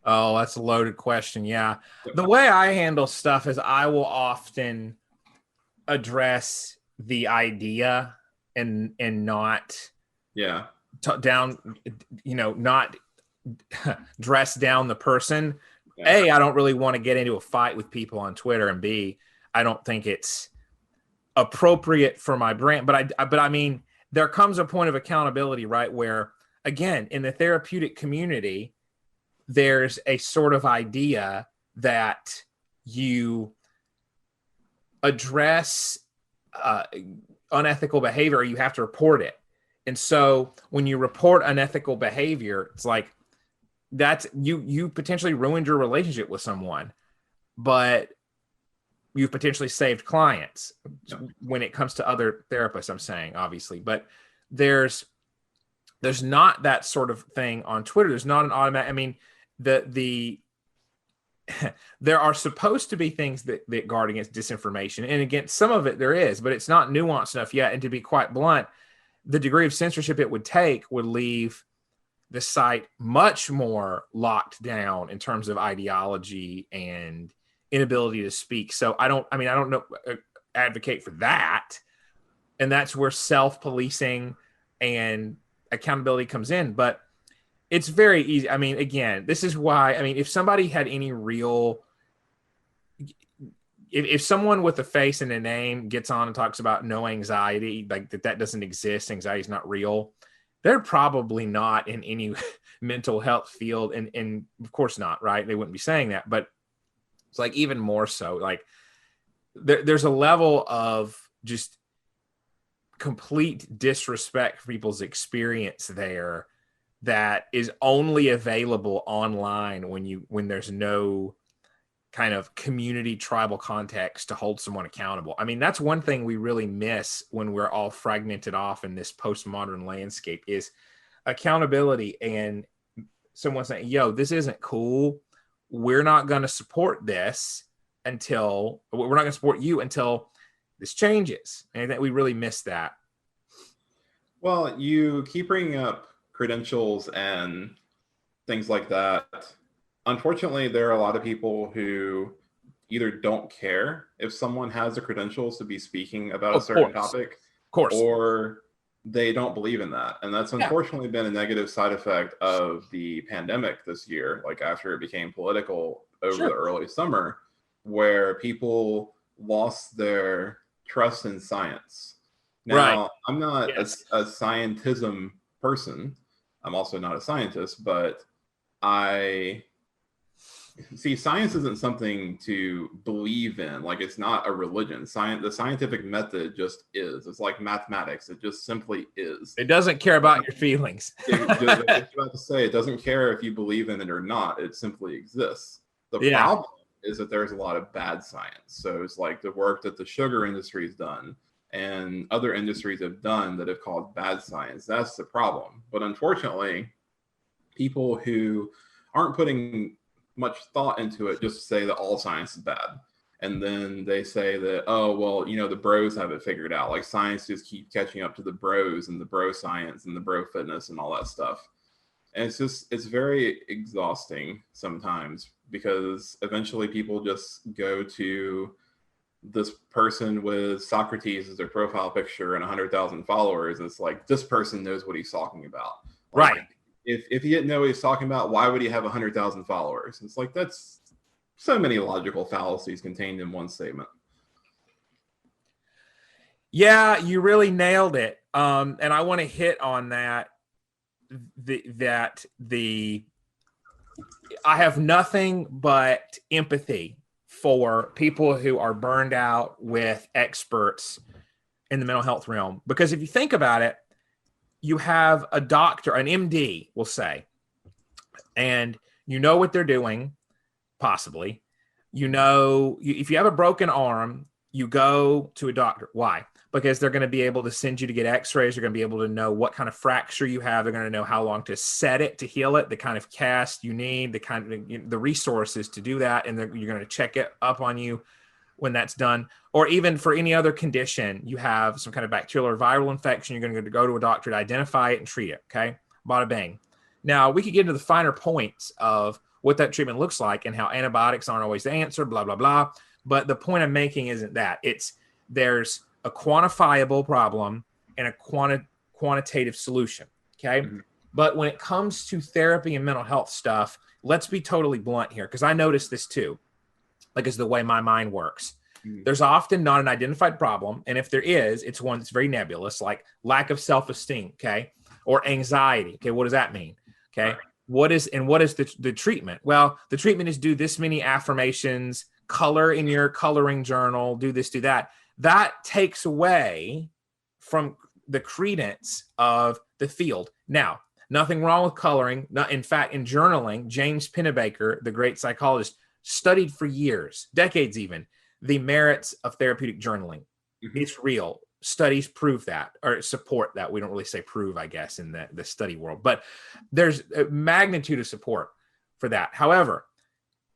Oh, that's a loaded question. Yeah. The way I handle stuff is I will often address the idea and not not dress down the person. Yeah. A, I don't really want to get into a fight with people on Twitter, and B, I don't think it's appropriate for my brand. But I mean, there comes a point of accountability, right? Where, again, in the therapeutic community, there's a sort of idea that you address unethical behavior, you have to report it. And so when you report unethical behavior, it's like that's you potentially ruined your relationship with someone, but you've potentially saved clients. When it comes to other therapists, I'm saying, obviously, but there's not that sort of thing on Twitter. There's not an automatic, I mean, the there are supposed to be things that guard against disinformation, and against some of it there is, but it's not nuanced enough yet. And to be quite blunt, the degree of censorship it would take would leave the site much more locked down in terms of ideology and inability to speak. So I don't know, advocate for that. And that's where self-policing and accountability comes in. But it's very easy. I mean, again, this is why, I mean, if somebody had any real, if someone with a face and a name gets on and talks about no anxiety, like that doesn't exist, anxiety is not real, they're probably not in any mental health field. And of course not, right? They wouldn't be saying that. But it's like even more so, like there's a level of just complete disrespect for people's experience there that is only available online when there's no kind of community tribal context to hold someone accountable. I mean, that's one thing we really miss when we're all fragmented off in this postmodern landscape is accountability, and someone saying, yo, this isn't cool. We're not going to support this until we're not going to support you until this changes. And I think we really miss that. Well, you keep bringing up credentials and things like that. Unfortunately, there are a lot of people who either don't care if someone has the credentials to be speaking about a certain topic, of course, or they don't believe in that. And that's unfortunately been a negative side effect of the pandemic this year, like after it became political over the early summer, where people lost their trust in science. Now, I'm not a scientism person. I'm also not a scientist, but I see science isn't something to believe in. Like, it's not a religion. The scientific method just is. It's like mathematics. It just simply is. It doesn't care about your feelings. I was about to say, it doesn't care if you believe in it or not. It simply exists. The problem is that there's a lot of bad science. So it's like the work that the sugar industry has done and other industries have done that have caused bad science. That's the problem. But unfortunately, people who aren't putting much thought into it just say that all science is bad. And then they say that, oh, well, the bros have it figured out. Like, science just keep catching up to the bros and the bro science and the bro fitness and all that stuff. And it's very exhausting sometimes, because eventually people just go to this person with Socrates as their profile picture and 100,000 followers. It's like, this person knows what he's talking about. Like, right. If he didn't know what he's talking about, why would he have 100,000 followers? It's like, that's so many logical fallacies contained in one statement. Yeah, you really nailed it. And I want to hit on that. I have nothing but empathy for people who are burned out with experts in the mental health realm. Because if you think about it, you have a doctor, an MD, we'll say, and you know what they're doing, possibly. If you have a broken arm, you go to a doctor. Why? Because they're going to be able to send you to get x-rays. They're going to be able to know what kind of fracture you have. They're going to know how long to set it to heal it, the kind of cast you need, the resources to do that. And you're going to check it up on you when that's done. Or even for any other condition, you have some kind of bacterial or viral infection, you're going to go to a doctor to identify it and treat it. Okay. Bada bang. Now we could get into the finer points of what that treatment looks like and how antibiotics aren't always the answer, blah, blah, blah. But the point I'm making isn't that. There's a quantifiable problem and a quantitative solution. Okay. Mm-hmm. But when it comes to therapy and mental health stuff, let's be totally blunt here, because I noticed this too. Like, it's the way my mind works. Mm-hmm. There's often not an identified problem. And if there is, it's one that's very nebulous, like lack of self-esteem. Okay. Or anxiety. Okay. What does that mean? Okay. Right. What is the treatment? Well, the treatment is do this many affirmations, color in your coloring journal, do this, do that. That takes away from the credence of the field. Now, nothing wrong with coloring. In fact, in journaling, James Pennebaker, the great psychologist, studied for years, decades even, the merits of therapeutic journaling. Mm-hmm. It's real. Studies prove that, or support that. We don't really say prove, I guess, in the study world, but there's a magnitude of support for that. However,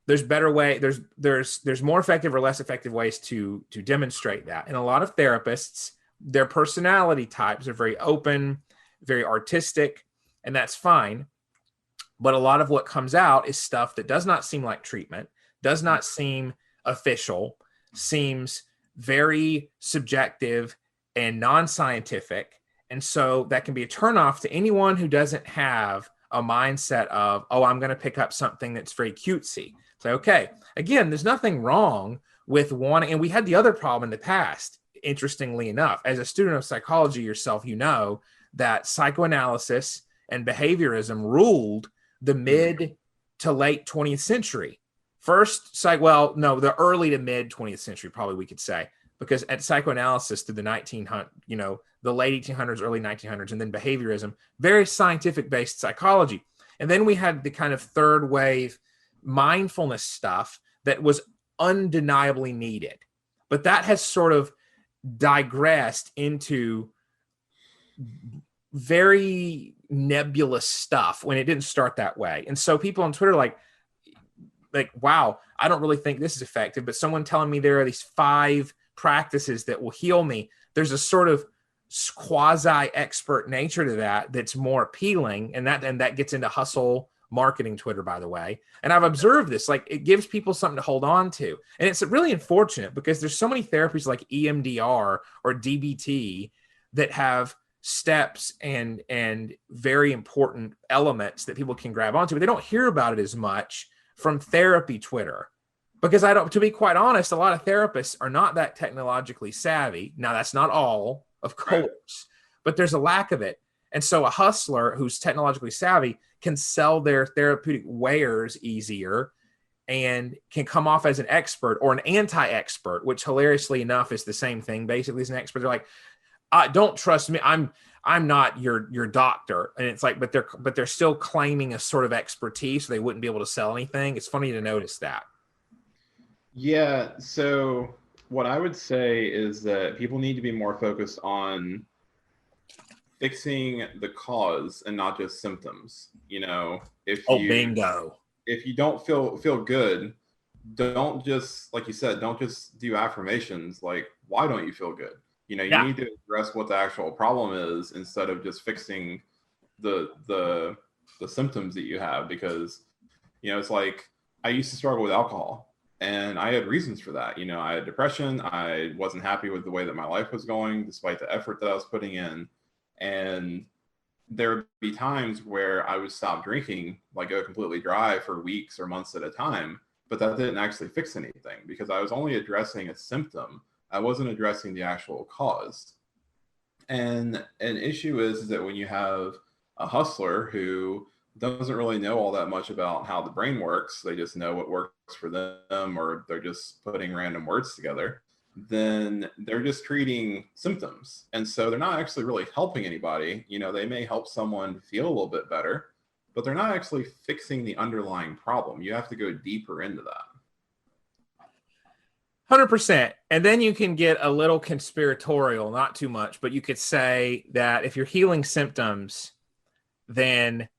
There's better way. There's more effective or less effective ways to demonstrate that. And a lot of therapists, their personality types are very open, very artistic, and that's fine. But a lot of what comes out is stuff that does not seem like treatment, does not seem official, seems very subjective and non-scientific. And so that can be a turnoff to anyone who doesn't have a mindset of, oh, I'm going to pick up something that's very cutesy. Say, okay, again, there's nothing wrong with wanting, and we had the other problem in the past, interestingly enough. As a student of psychology yourself, you know that psychoanalysis and behaviorism ruled the mid to late 20th century. The early to mid 20th century, probably we could say, because at psychoanalysis through the the late 1800s, early 1900s, and then behaviorism, very scientific based psychology. And then we had the kind of third wave mindfulness stuff that was undeniably needed. But that has sort of digressed into very nebulous stuff when it didn't start that way. And so people on Twitter like, wow, I don't really think this is effective, but someone telling me there are these 5 practices that will heal me. There's a sort of quasi-expert nature to that that's more appealing. And that gets into hustle marketing Twitter, by the way. And I've observed this, like it gives people something to hold on to. And it's really unfortunate because there's so many therapies like EMDR or DBT that have steps and very important elements that people can grab onto, but they don't hear about it as much from therapy Twitter. Because to be quite honest, a lot of therapists are not that technologically savvy. Now, that's not all, of course, but there's a lack of it. And so a hustler who's technologically savvy can sell their therapeutic wares easier and can come off as an expert or an anti-expert, which hilariously enough is the same thing. Basically, as an expert, they're like, don't trust me. I'm not your doctor. And it's like, but they're still claiming a sort of expertise, so they wouldn't be able to sell anything. It's funny to notice that. Yeah. So what I would say is that people need to be more focused on fixing the cause and not just symptoms. Bingo. If you don't feel good, don't just, like you said, don't just do affirmations. Like, why don't you feel good? You need to address what the actual problem is instead of just fixing the symptoms that you have. Because, it's like I used to struggle with alcohol and I had reasons for that. I had depression. I wasn't happy with the way that my life was going, despite the effort that I was putting in. And there would be times where I would stop drinking, like go completely dry for weeks or months at a time. But that didn't actually fix anything because I was only addressing a symptom. I wasn't addressing the actual cause. And an issue is that when you have a hustler who doesn't really know all that much about how the brain works, they just know what works for them, or they're just putting random words together, then they're just treating symptoms. And so they're not actually really helping anybody. They may help someone feel a little bit better, but they're not actually fixing the underlying problem. You have to go deeper into that. 100%. And then you can get a little conspiratorial, not too much, but you could say that if you're healing symptoms, then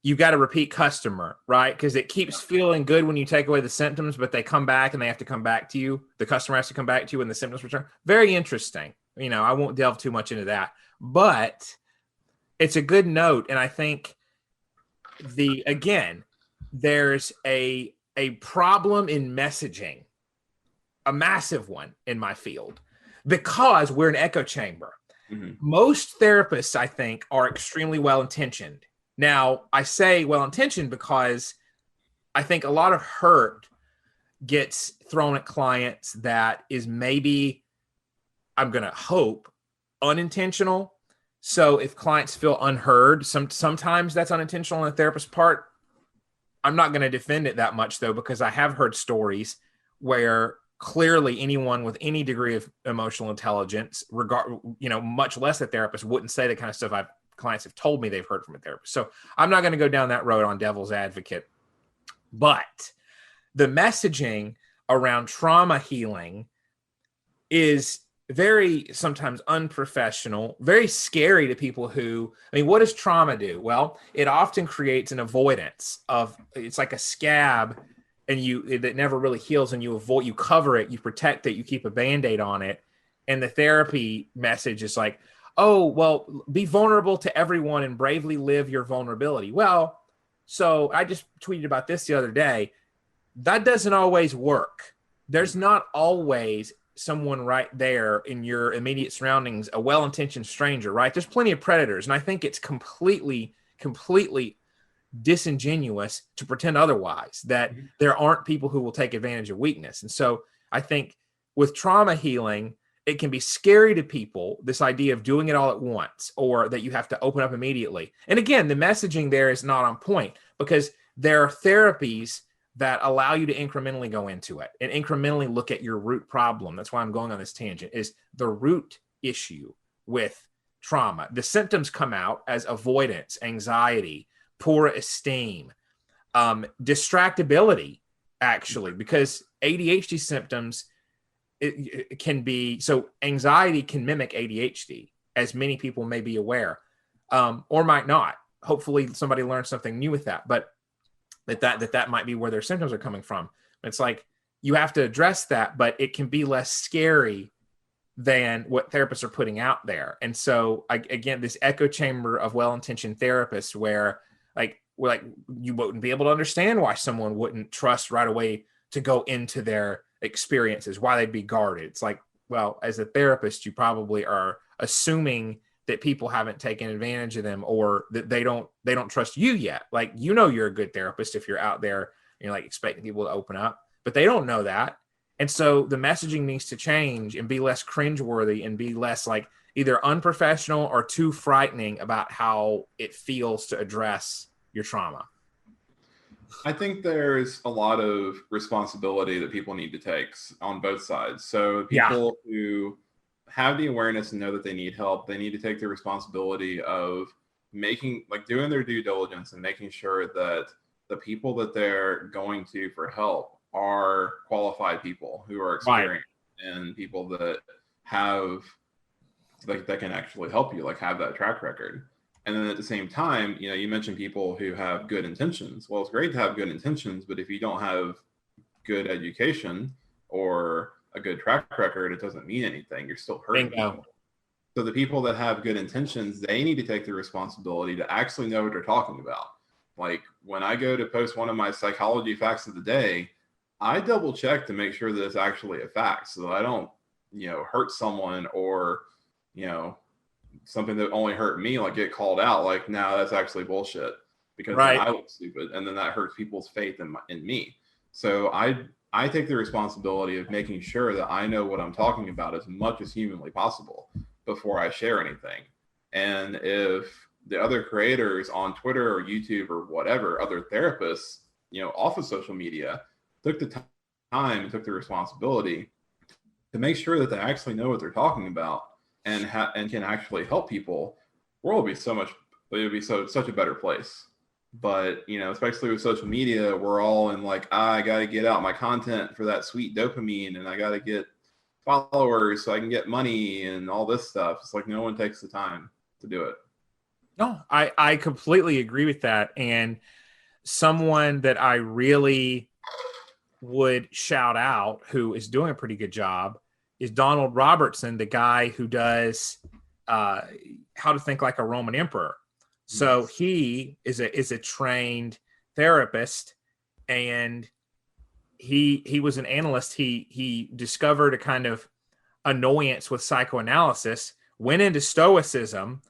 you've got a repeat customer, right? Because it keeps feeling good when you take away the symptoms, but they come back and they have to come back to you. The customer has to come back to you when the symptoms return. Very interesting. I won't delve too much into that, but it's a good note. And I think there's a problem in messaging, a massive one in my field, because we're an echo chamber. Mm-hmm. Most therapists, I think, are extremely well-intentioned. Now, I say well-intentioned because I think a lot of hurt gets thrown at clients that is maybe, I'm going to hope, unintentional. So if clients feel unheard, sometimes that's unintentional on the therapist's part. I'm not going to defend it that much, though, because I have heard stories where clearly anyone with any degree of emotional intelligence, much less a therapist, wouldn't say the kind of stuff clients have told me they've heard from a therapist. So I'm not going to go down that road on devil's advocate. But the messaging around trauma healing is very sometimes unprofessional, very scary to people what does trauma do? Well, it often creates an avoidance of, it's like a scab and that never really heals, and you cover it, you protect it, you keep a Band-Aid on it. And the therapy message is like, oh, well, be vulnerable to everyone and bravely live your vulnerability. Well, so I just tweeted about this the other day. That doesn't always work. There's not always someone right there in your immediate surroundings, a well-intentioned stranger, right? There's plenty of predators. And I think it's completely disingenuous to pretend otherwise, that there aren't people who will take advantage of weakness. And so I think with trauma healing, it can be scary to people, this idea of doing it all at once, or that you have to open up immediately. And again, the messaging there is not on point, because there are therapies that allow you to incrementally go into it and incrementally look at your root problem. That's why I'm going on this tangent, is the root issue with trauma. The symptoms come out as avoidance, anxiety, poor esteem, distractibility, actually, because ADHD symptoms, it can be, so anxiety can mimic ADHD, as many people may be aware, or might not. Hopefully somebody learned something new with that, but that might be where their symptoms are coming from. It's like, you have to address that, but it can be less scary than what therapists are putting out there. And so again, this echo chamber of well-intentioned therapists where you wouldn't be able to understand why someone wouldn't trust right away to go into their experiences, why they'd be guarded. It's like, well, as a therapist, you probably are assuming that people haven't taken advantage of them, or that they don't trust you yet. Like, you're a good therapist if you're out there, like expecting people to open up, but they don't know that. And so the messaging needs to change and be less cringeworthy and be less like either unprofessional or too frightening about how it feels to address your trauma. I think there's a lot of responsibility that people need to take on both sides. So people who have the awareness and know that they need help, they need to take the responsibility of doing their due diligence and making sure that the people that they're going to for help are qualified people who are experienced, and people that have, that can actually help you, have that track record. And then at the same time, you mentioned people who have good intentions. Well, it's great to have good intentions, but if you don't have good education or a good track record, it doesn't mean anything. You're still hurting people. So the people that have good intentions, they need to take the responsibility to actually know what they're talking about. Like, when I go to post one of my psychology facts of the day, I double check to make sure that it's actually a fact, so that I don't, hurt someone, or, something that only hurt me, get called out, no, that's actually bullshit, because then I look stupid, and then that hurts people's faith in me. So I take the responsibility of making sure that I know what I'm talking about as much as humanly possible before I share anything. And if the other creators on Twitter or YouTube or whatever, other therapists, off of social media, took the time and took the responsibility to make sure that they actually know what they're talking about and can actually help people, the world would be such a better place. But, especially with social media, we're all in I got to get out my content for that sweet dopamine, and I got to get followers so I can get money and all this stuff. It's like no one takes the time to do it. No, I completely agree with that. And someone that I really would shout out, who is doing a pretty good job, is Donald Robertson, the guy who does How to Think Like a Roman Emperor. So he is a trained therapist, and he was an analyst. He discovered a kind of annoyance with psychoanalysis, went into Stoicism,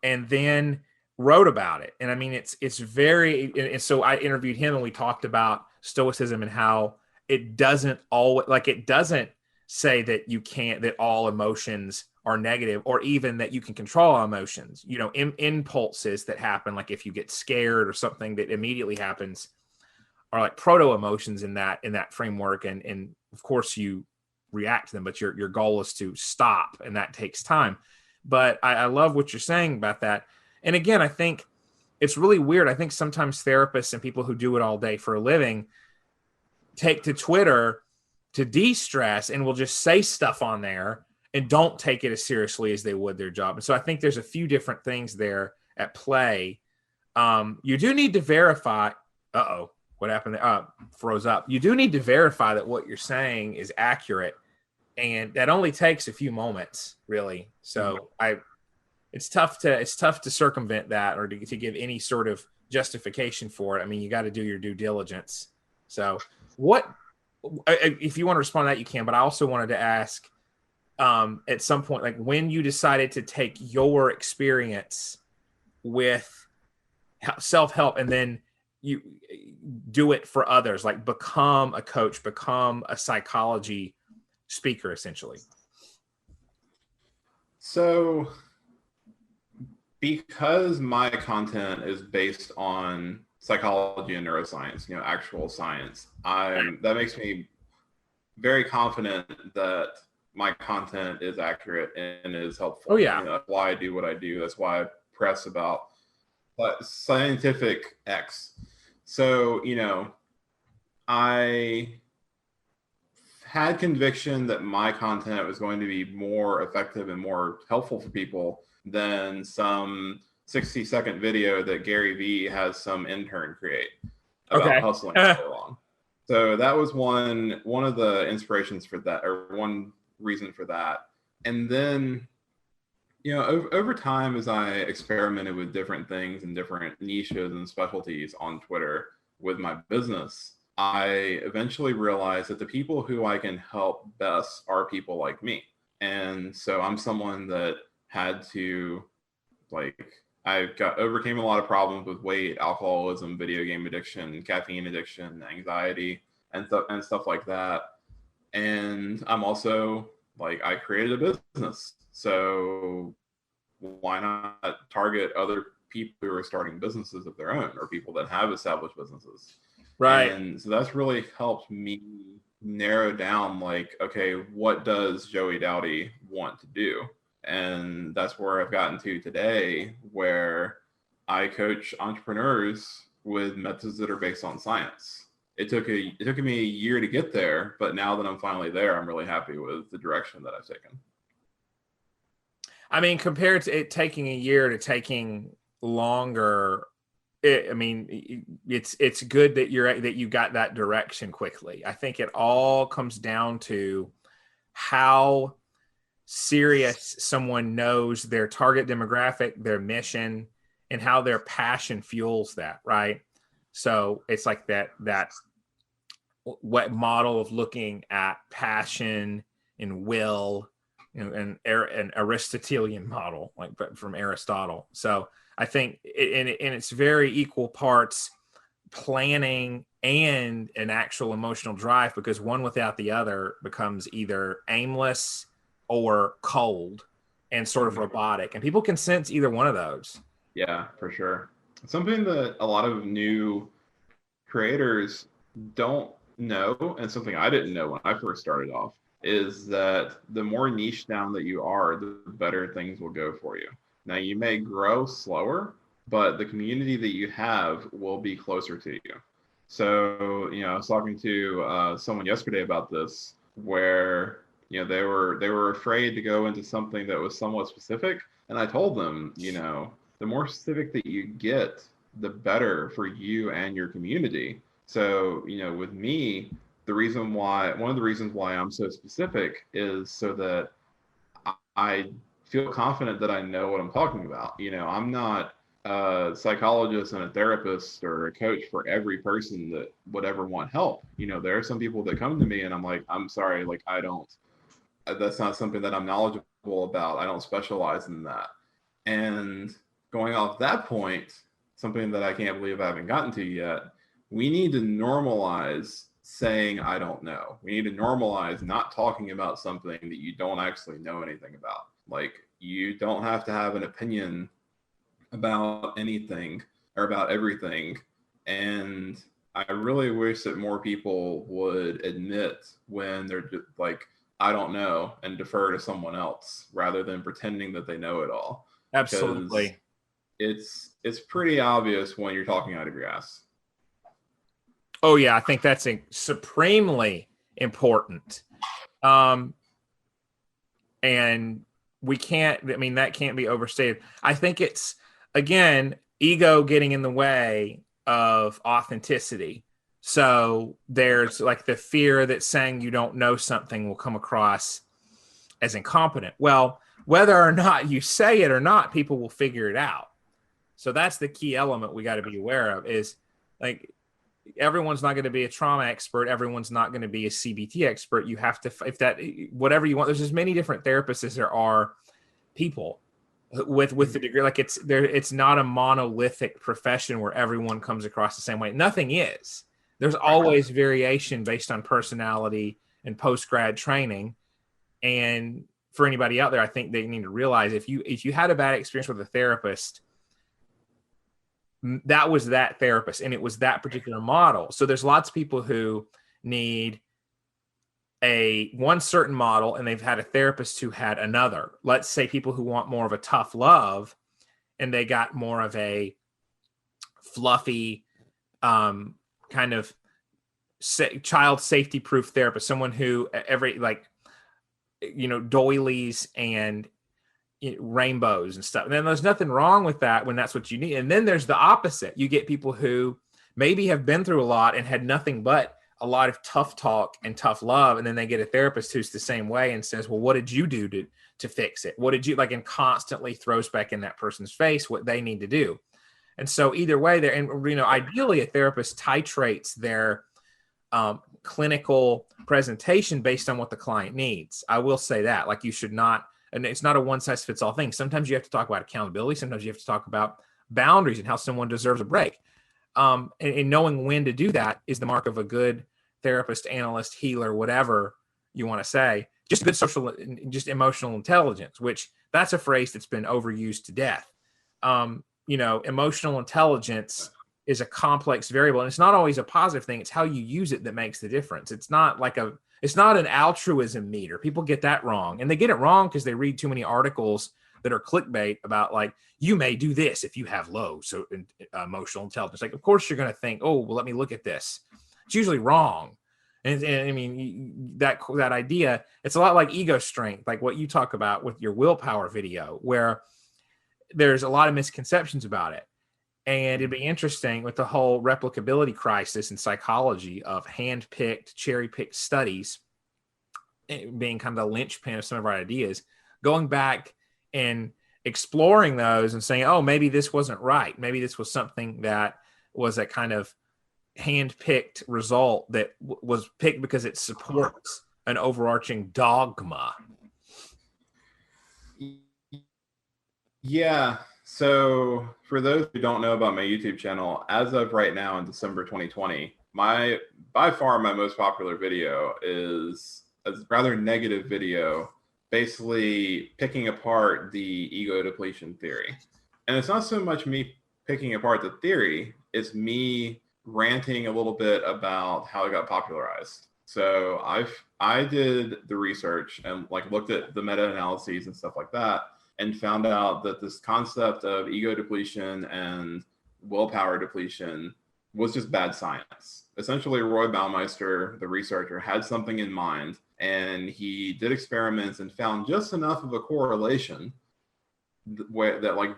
and then wrote about it. And I mean, it's very, and so I interviewed him, and we talked about Stoicism and how it doesn't always, it doesn't say that all emotions are negative, or even that you can control our emotions. Impulses that happen, like if you get scared or something that immediately happens, are like proto emotions in that framework. And of course you react to them, but your goal is to stop, and that takes time. But I love what you're saying about that. And again, I think it's really weird. I think sometimes therapists and people who do it all day for a living take to Twitter to de-stress, and will just say stuff on there and don't take it as seriously as they would their job. And so I think there's a few different things there at play. You do need to verify. What happened? Froze up. You do need to verify that what you're saying is accurate, and that only takes a few moments, really. So it's tough to circumvent that, or to give any sort of justification for it. I mean, you got to do your due diligence. So if you want to respond to that, you can, but I also wanted to ask, at some point, like when you decided to take your experience with self-help and then you do it for others, like become a coach, become a psychology speaker, essentially. So because my content is based on psychology and neuroscience, actual science, that makes me very confident that my content is accurate and is helpful. Oh yeah. That's why I do what I do. That's why I press about scientific X. So, I had conviction that my content was going to be more effective and more helpful for people than some 60-second video that Gary Vee has some intern create about hustling so long. So that was one of the inspirations for that, or one reason for that. And then, over time, as I experimented with different things and different niches and specialties on Twitter with my business, I eventually realized that the people who I can help best are people like me. And so I'm someone that had to, overcame a lot of problems with weight, alcoholism, video game addiction, caffeine addiction, anxiety, and stuff like that. And I'm also I created a business. So why not target other people who are starting businesses of their own, or people that have established businesses? Right. And so that's really helped me narrow down, okay, what does Joey Dowdy want to do? And that's where I've gotten to today, where I coach entrepreneurs with methods that are based on science. It took me a year to get there, but now that I'm finally there, I'm really happy with the direction that I've taken. I mean, compared to it taking a year to taking longer, it's good that you got that direction quickly. I think it all comes down to how serious someone knows their target demographic, their mission, and how their passion fuels that, right? So it's like that what model of looking at passion and will, an Aristotelian model, from Aristotle. So I think it's very equal parts planning and an actual emotional drive, because one without the other becomes either aimless or cold and sort of robotic. And people can sense either one of those. Yeah, for sure. Something that a lot of new creators don't know, and something I didn't know when I first started off, is that the more niche down that you are, the better things will go for you. Now, you may grow slower, but the community that you have will be closer to you. So, I was talking to someone yesterday about this, where they were afraid to go into something that was somewhat specific, and I told them, the more specific that you get, the better for you and your community. So, with me, one of the reasons why I'm so specific is so that I feel confident that I know what I'm talking about. I'm not a psychologist and a therapist or a coach for every person that would ever want help. There are some people that come to me and I'm like, I'm sorry, that's not something that I'm knowledgeable about. I don't specialize in that. And going off that point, something that I can't believe I haven't gotten to yet, we need to normalize saying I don't know. We need to normalize not talking about something that you don't actually know anything about. You don't have to have an opinion about anything or about everything. And I really wish that more people would admit when they're just I don't know, and defer to someone else rather than pretending that they know it all. Absolutely. It's pretty obvious when you're talking out of your ass. Oh yeah, I think that's supremely important. And we can't, that can't be overstated. I think it's, again, ego getting in the way of authenticity. So there's like the fear that saying you don't know something will come across as incompetent. Well, whether or not you say it or not, people will figure it out. So that's the key element we got to be aware of, is like, everyone's not going to be a trauma expert. Everyone's not going to be a CBT expert. You have to, if that, whatever you want, there's as many different therapists as there are people with the degree. Like it's not a monolithic profession where everyone comes across the same way. Nothing is. There's always variation based on personality and post-grad training. And for anybody out there, I think they need to realize if you had a bad experience with a therapist, that was that therapist and it was that particular model. So there's lots of people who need one certain model and they've had a therapist who had another. Let's say people who want more of a tough love and they got more of a fluffy kind of child safety proof therapist, someone who doilies and rainbows and stuff. And then there's nothing wrong with that when that's what you need. And then there's the opposite. You get people who maybe have been through a lot and had nothing but a lot of tough talk and tough love. And then they get a therapist who's the same way and says, well, what did you do to fix it? What did you and constantly throws back in that person's face what they need to do. And so either way there, and ideally a therapist titrates their clinical presentation based on what the client needs. I will say that, you should not, and it's not a one size fits all thing. Sometimes you have to talk about accountability. Sometimes you have to talk about boundaries and how someone deserves a break. And knowing when to do that is the mark of a good therapist, analyst, healer, whatever you want to say. Just good social, just emotional intelligence, which that's a phrase that's been overused to death. Emotional intelligence is a complex variable, and it's not always a positive thing. It's how you use it that makes the difference. It's not an altruism meter. People get that wrong, and they get it wrong because they read too many articles that are clickbait about you may do this if you have low emotional intelligence. Of course you're going to think, oh, well, let me look at this. It's usually wrong. And I mean, that idea, it's a lot like ego strength, like what you talk about with your willpower video, where there's a lot of misconceptions about it. And it'd be interesting with the whole replicability crisis in psychology of hand-picked, cherry-picked studies being kind of the linchpin of some of our ideas, going back and exploring those and saying, oh, maybe this wasn't right. Maybe this was something that was a kind of hand-picked result that was picked because it supports an overarching dogma. Yeah. So for those who don't know about my YouTube channel, as of right now in December 2020, by far my most popular video is a rather negative video, basically picking apart the ego depletion theory. And it's not so much me picking apart the theory, it's me ranting a little bit about how it got popularized. So I did the research and looked at the meta-analyses and stuff like that, and found out that this concept of ego depletion and willpower depletion was just bad science. Essentially, Roy Baumeister, the researcher, had something in mind, and he did experiments and found just enough of a correlation that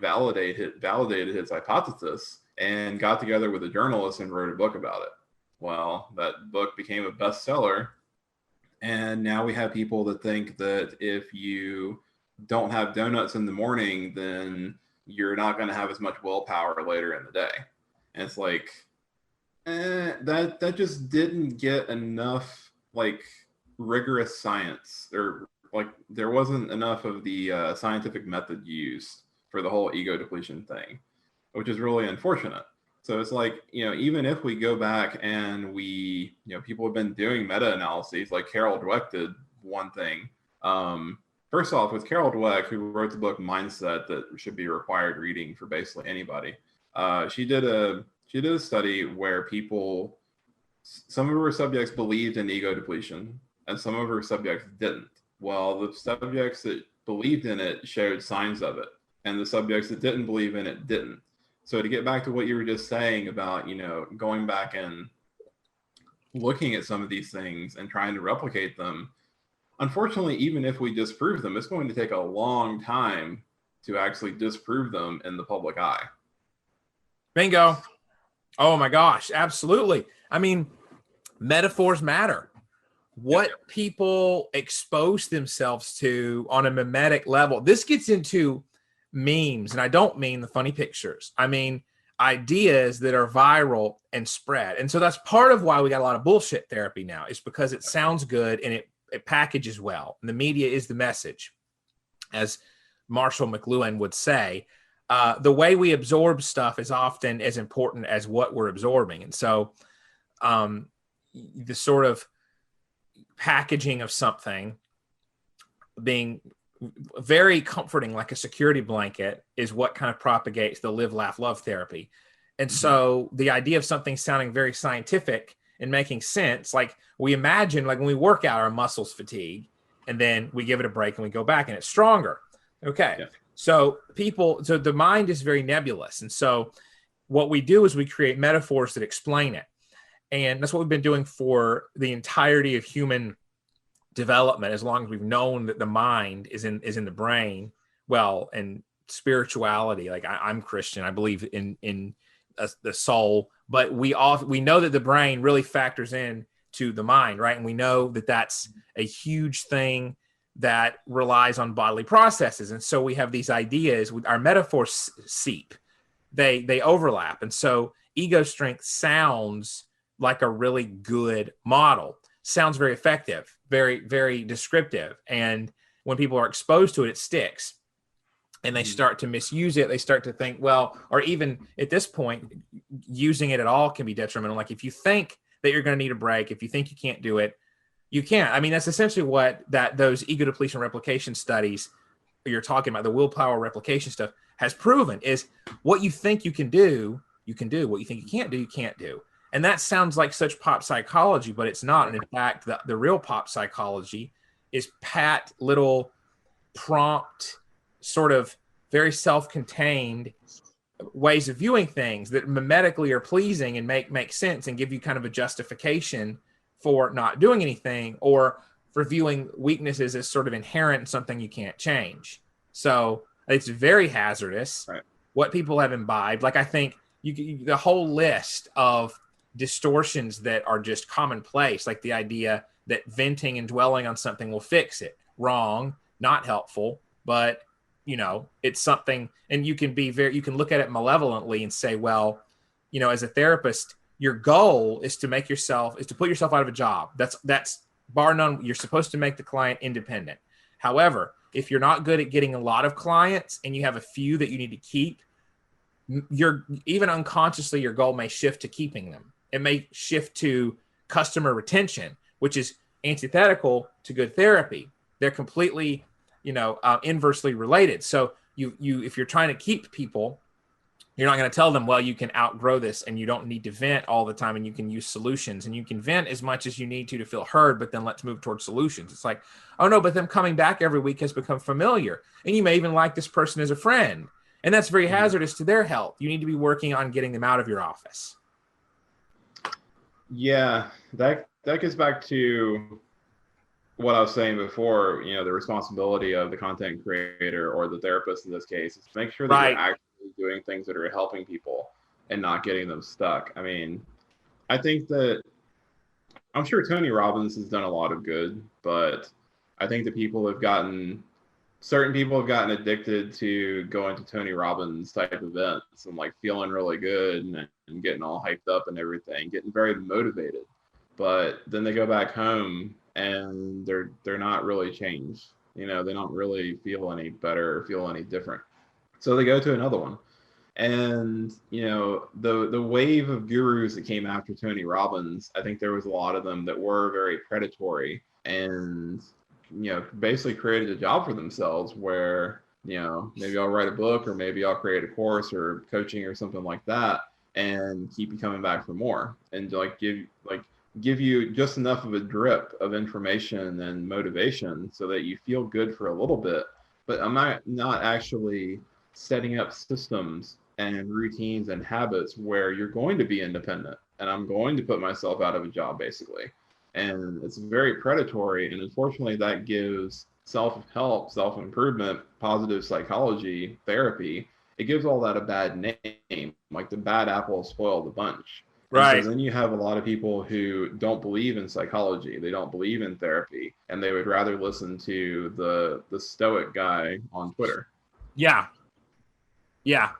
validated his hypothesis, and got together with a journalist and wrote a book about it. Well, that book became a bestseller, and now we have people that think that if you don't have donuts in the morning, then you're not going to have as much willpower later in the day. And it's that just didn't get enough rigorous science, or there wasn't enough of the scientific method used for the whole ego depletion thing, which is really unfortunate. So it's even if we go back and we, people have been doing meta-analyses, like Carol Dweck did one thing. First off, with Carol Dweck, who wrote the book Mindset, that should be required reading for basically anybody, she did a study where some of her subjects believed in ego depletion and some of her subjects didn't. Well, the subjects that believed in it showed signs of it, and the subjects that didn't believe in it didn't. So to get back to what you were just saying about, going back and looking at some of these things and trying to replicate them, unfortunately, even if we disprove them, it's going to take a long time to actually disprove them in the public eye. Bingo. Oh my gosh, absolutely. I mean, metaphors matter. What people expose themselves to on a mimetic level. This gets into memes, and I don't mean the funny pictures. I mean ideas that are viral and spread. And so that's part of why we got a lot of bullshit therapy now, is because it sounds good and it packages well. And the media is the message, as Marshall McLuhan would say. The way we absorb stuff is often as important as what we're absorbing. And so the sort of packaging of something being very comforting, like a security blanket, is what kind of propagates the live, laugh, love therapy. And so the idea of something sounding very scientific and making sense, like we imagine, like when we work out, our muscles fatigue, and then we give it a break and we go back and it's stronger. Okay. Yeah. So the mind is very nebulous. And so what we do is we create metaphors that explain it. And that's what we've been doing for the entirety of human development, as long as we've known that the mind is in the brain. Well, and spirituality, like I'm Christian, I believe in the soul, but we know that the brain really factors in to the mind, right? And we know that that's a huge thing that relies on bodily processes. And so we have these ideas, our metaphors seep, they overlap. And so ego strength sounds like a really good model, sounds very effective, very, very descriptive. And when people are exposed to it, it sticks, and they start to misuse it. They start to think, well, or even at this point, using it at all can be detrimental. Like if you think that you're going to need a break, if you think you can't do it, you can't. I mean, that's essentially what those ego depletion replication studies you're talking about, the willpower replication stuff, has proven, is what you think you can do, you can do. What you think you can't do, you can't do. And that sounds like such pop psychology, but it's not. And in fact, the real pop psychology is pat little prompt, sort of very self-contained ways of viewing things that mimetically are pleasing and make sense and give you kind of a justification for not doing anything, or for viewing weaknesses as sort of inherent in something you can't change. So it's very hazardous. Right. What people have imbibed, like I think the whole list of distortions that are just commonplace, like the idea that venting and dwelling on something will fix it. Wrong, not helpful, but it's something, and you can look at it malevolently and say, well, as a therapist, your goal is to put yourself out of a job. That's bar none. You're supposed to make the client independent. However, if you're not good at getting a lot of clients and you have a few that you need to keep, even unconsciously, your goal may shift to keeping them. It may shift to customer retention, which is antithetical to good therapy. They're completely, inversely related. So if you're trying to keep people, you're not going to tell them, well, you can outgrow this and you don't need to vent all the time and you can use solutions, and you can vent as much as you need to feel heard, but then let's move towards solutions. It's like, oh no, but them coming back every week has become familiar. And you may even like this person as a friend. And that's very hazardous to their health. You need to be working on getting them out of your office. Yeah, that gets back to what I was saying before, the responsibility of the content creator or the therapist in this case is to make sure that you're actually doing things that are helping people and not getting them stuck. I mean, I think that I'm sure Tony Robbins has done a lot of good, but I think that certain people have gotten addicted to going to Tony Robbins type events and like feeling really good and getting all hyped up and everything, getting very motivated. But then they go back home and they're not really changed. They don't really feel any better or feel any different. So they go to another one. And, the wave of gurus that came after Tony Robbins, I think there was a lot of them that were very predatory and, basically created a job for themselves where, maybe I'll write a book or maybe I'll create a course or coaching or something like that and keep you coming back for more and give you just enough of a drip of information and motivation so that you feel good for a little bit. But I'm not actually setting up systems and routines and habits where you're going to be independent and I'm going to put myself out of a job basically. And it's very predatory. And unfortunately that gives self-help, self-improvement, positive psychology, therapy, it gives all that a bad name. Like the bad apple spoiled the bunch. And so Right. then you have a lot of people who don't believe in psychology. They don't believe in therapy, and they would rather listen to the stoic guy on Twitter. Yeah. Yeah.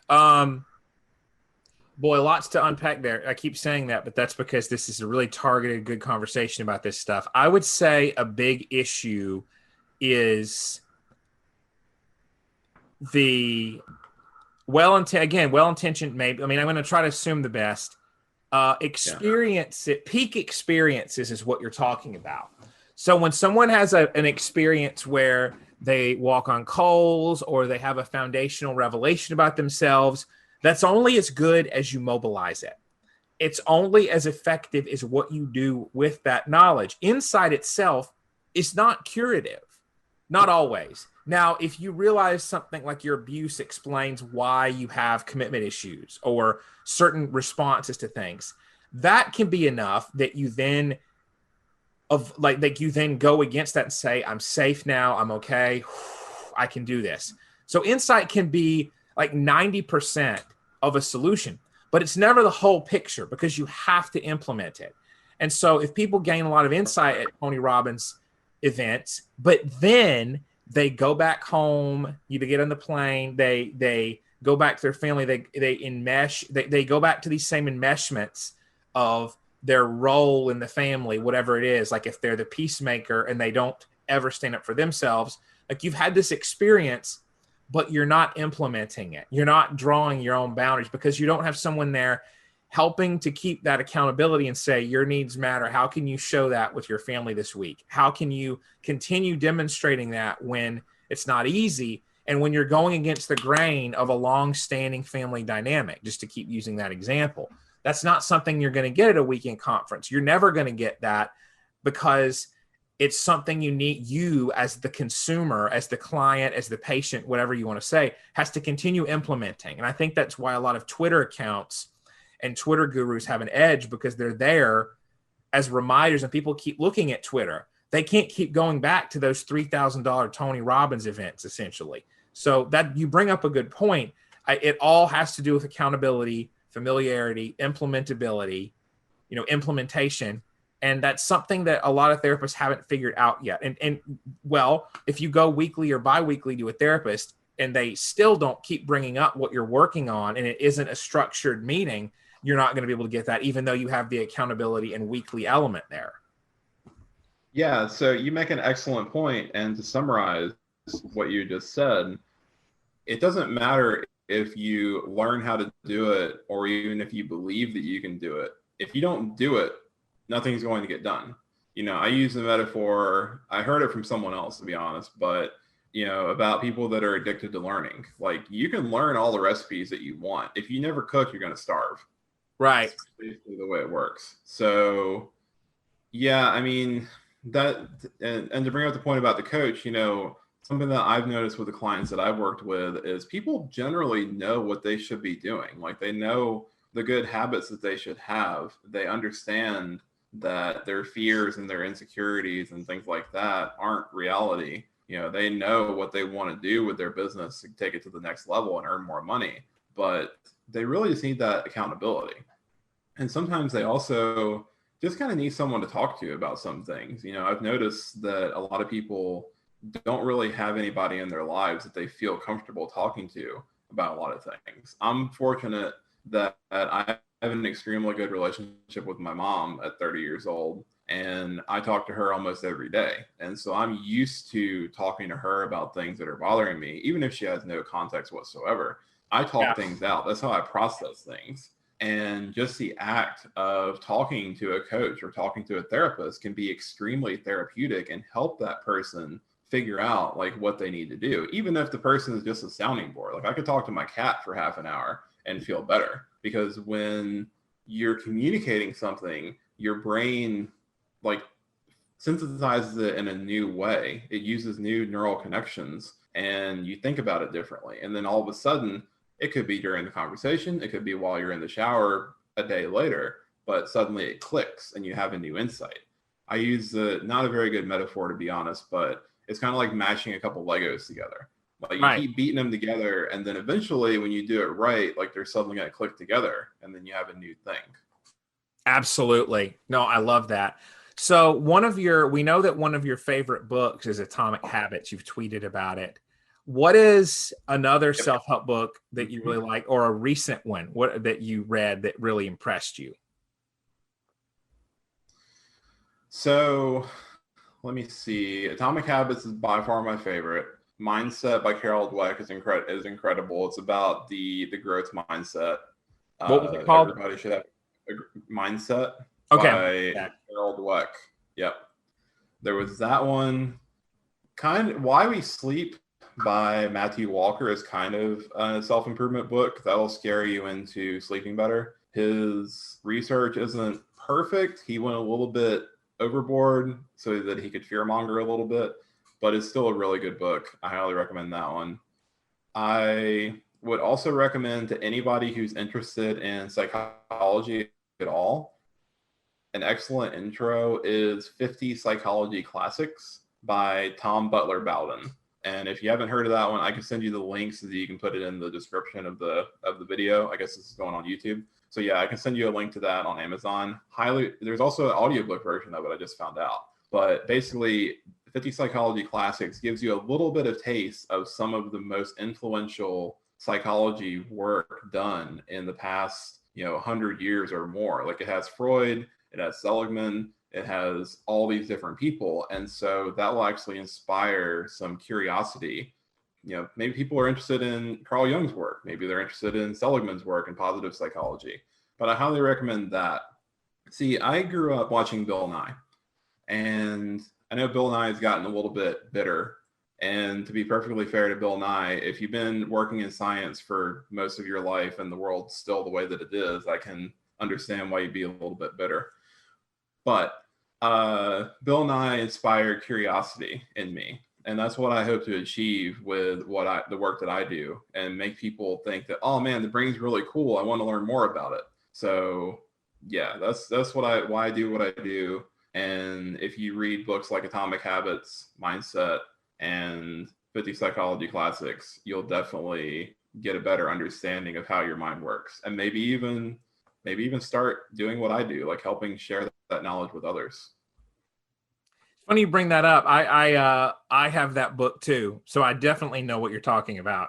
Um, Boy, lots to unpack there. I keep saying that, but that's because this is a really targeted, good conversation about this stuff. I would say a big issue is the well-intentioned, maybe. I mean, I'm going to try to assume the best. Peak experiences is what you're talking about. So when someone has an experience where they walk on coals or they have a foundational revelation about themselves, that's only as good as you mobilize it. It's only as effective as what you do with that knowledge. Insight itself is not curative, not always. Now, if you realize something like your abuse explains why you have commitment issues or certain responses to things, that can be enough that you then go against that and say, I'm safe now, I'm okay, I can do this. So insight can be like 90% of a solution, but it's never the whole picture because you have to implement it. And so if people gain a lot of insight at Tony Robbins events, but then they go back home, you get on the plane, they go back to their family, they go back to these same enmeshments of their role in the family, whatever it is. Like if they're the peacemaker and they don't ever stand up for themselves, like you've had this experience, but you're not implementing it. You're not drawing your own boundaries because you don't have someone there helping to keep that accountability and say, your needs matter. How can you show that with your family this week? How can you continue demonstrating that when it's not easy and when you're going against the grain of a long-standing family dynamic, just to keep using that example? That's not something you're going to get at a weekend conference. You're never going to get that because it's something you as the consumer, as the client, as the patient, whatever you want to say, has to continue implementing. And I think that's why a lot of Twitter accounts and Twitter gurus have an edge because they're there as reminders and people keep looking at Twitter. They can't keep going back to those $3,000 Tony Robbins events, essentially. So that you bring up a good point. It all has to do with accountability, familiarity, implementability, implementation. And that's something that a lot of therapists haven't figured out yet. And well, if you go weekly or biweekly to a therapist and they still don't keep bringing up what you're working on and it isn't a structured meeting, you're not going to be able to get that, even though you have the accountability and weekly element there. Yeah, so you make an excellent point. And to summarize what you just said, it doesn't matter if you learn how to do it or even if you believe that you can do it. If you don't do it, nothing's going to get done. I use the metaphor, I heard it from someone else, to be honest, but about people that are addicted to learning. Like, you can learn all the recipes that you want. If you never cook, you're going to starve. Right. That's basically the way it works. So yeah, I mean, that, and to bring up the point about the coach, something that I've noticed with the clients that I've worked with is people generally know what they should be doing. Like, they know the good habits that they should have. They understand that their fears and their insecurities and things like that aren't reality. They know what they want to do with their business to take it to the next level and earn more money, but they really just need that accountability. And sometimes they also just kind of need someone to talk to about some things. I've noticed that a lot of people don't really have anybody in their lives that they feel comfortable talking to about a lot of things. I'm fortunate that I have an extremely good relationship with my mom at 30 years old, and I talk to her almost every day. And so I'm used to talking to her about things that are bothering me, even if she has no context whatsoever. I talk things out. That's how I process things. And just the act of talking to a coach or talking to a therapist can be extremely therapeutic and help that person figure out like what they need to do, even if the person is just a sounding board. Like, I could talk to my cat for half an hour and feel better, because when you're communicating something, your brain like synthesizes it in a new way. It uses new neural connections and you think about it differently. And then all of a sudden, it could be during the conversation, it could be while you're in the shower a day later, but suddenly it clicks and you have a new insight. I use not a very good metaphor, to be honest, but it's kind of like mashing a couple Legos together. Like you Right. keep beating them together, and then eventually when you do it right, like they're suddenly going to click together, and then you have a new thing. Absolutely. No, I love that. So we know that one of your favorite books is Atomic Habits. You've tweeted about it. What is another Yep. self-help book that you really like, or a recent one that you read that really impressed you? So let me see. Atomic Habits is by far my favorite. Mindset by Carol Dweck is incredible. It's about the growth mindset. What was it called? Everybody should have a mindset Okay. by Yeah. Carol Dweck. Yep. There was that one. Why We Sleep by Matthew Walker is kind of a self-improvement book that'll scare you into sleeping better. His research isn't perfect. He went a little bit overboard so that he could fearmonger a little bit, but it's still a really good book. I highly recommend that one. I would also recommend to anybody who's interested in psychology at all, an excellent intro is 50 Psychology Classics by Tom Butler Bowden. And if you haven't heard of that one, I can send you the link so that you can put it in the description of the video. I guess this is going on YouTube. So yeah, I can send you a link to that on Amazon. There's also an audiobook version of it I just found out. But basically, 50 Psychology Classics gives you a little bit of taste of some of the most influential psychology work done in the past, 100 years or more. Like it has Freud, it has Seligman, it has all these different people. And so that will actually inspire some curiosity. Maybe people are interested in Carl Jung's work. Maybe they're interested in Seligman's work in positive psychology. But I highly recommend that. See, I grew up watching Bill Nye. And I know Bill Nye has gotten a little bit bitter. And to be perfectly fair to Bill Nye, if you've been working in science for most of your life and the world's still the way that it is, I can understand why you'd be a little bit bitter. But Bill Nye inspired curiosity in me. And that's what I hope to achieve with the work that I do, and make people think that, oh man, the brain's really cool. I want to learn more about it. So yeah, that's why I do what I do. And if you read books like Atomic Habits, Mindset, and 50 Psychology Classics, you'll definitely get a better understanding of how your mind works, and maybe even start doing what I do, like helping share that knowledge with others. It's funny you bring that up. I have that book too, so I definitely know what you're talking about.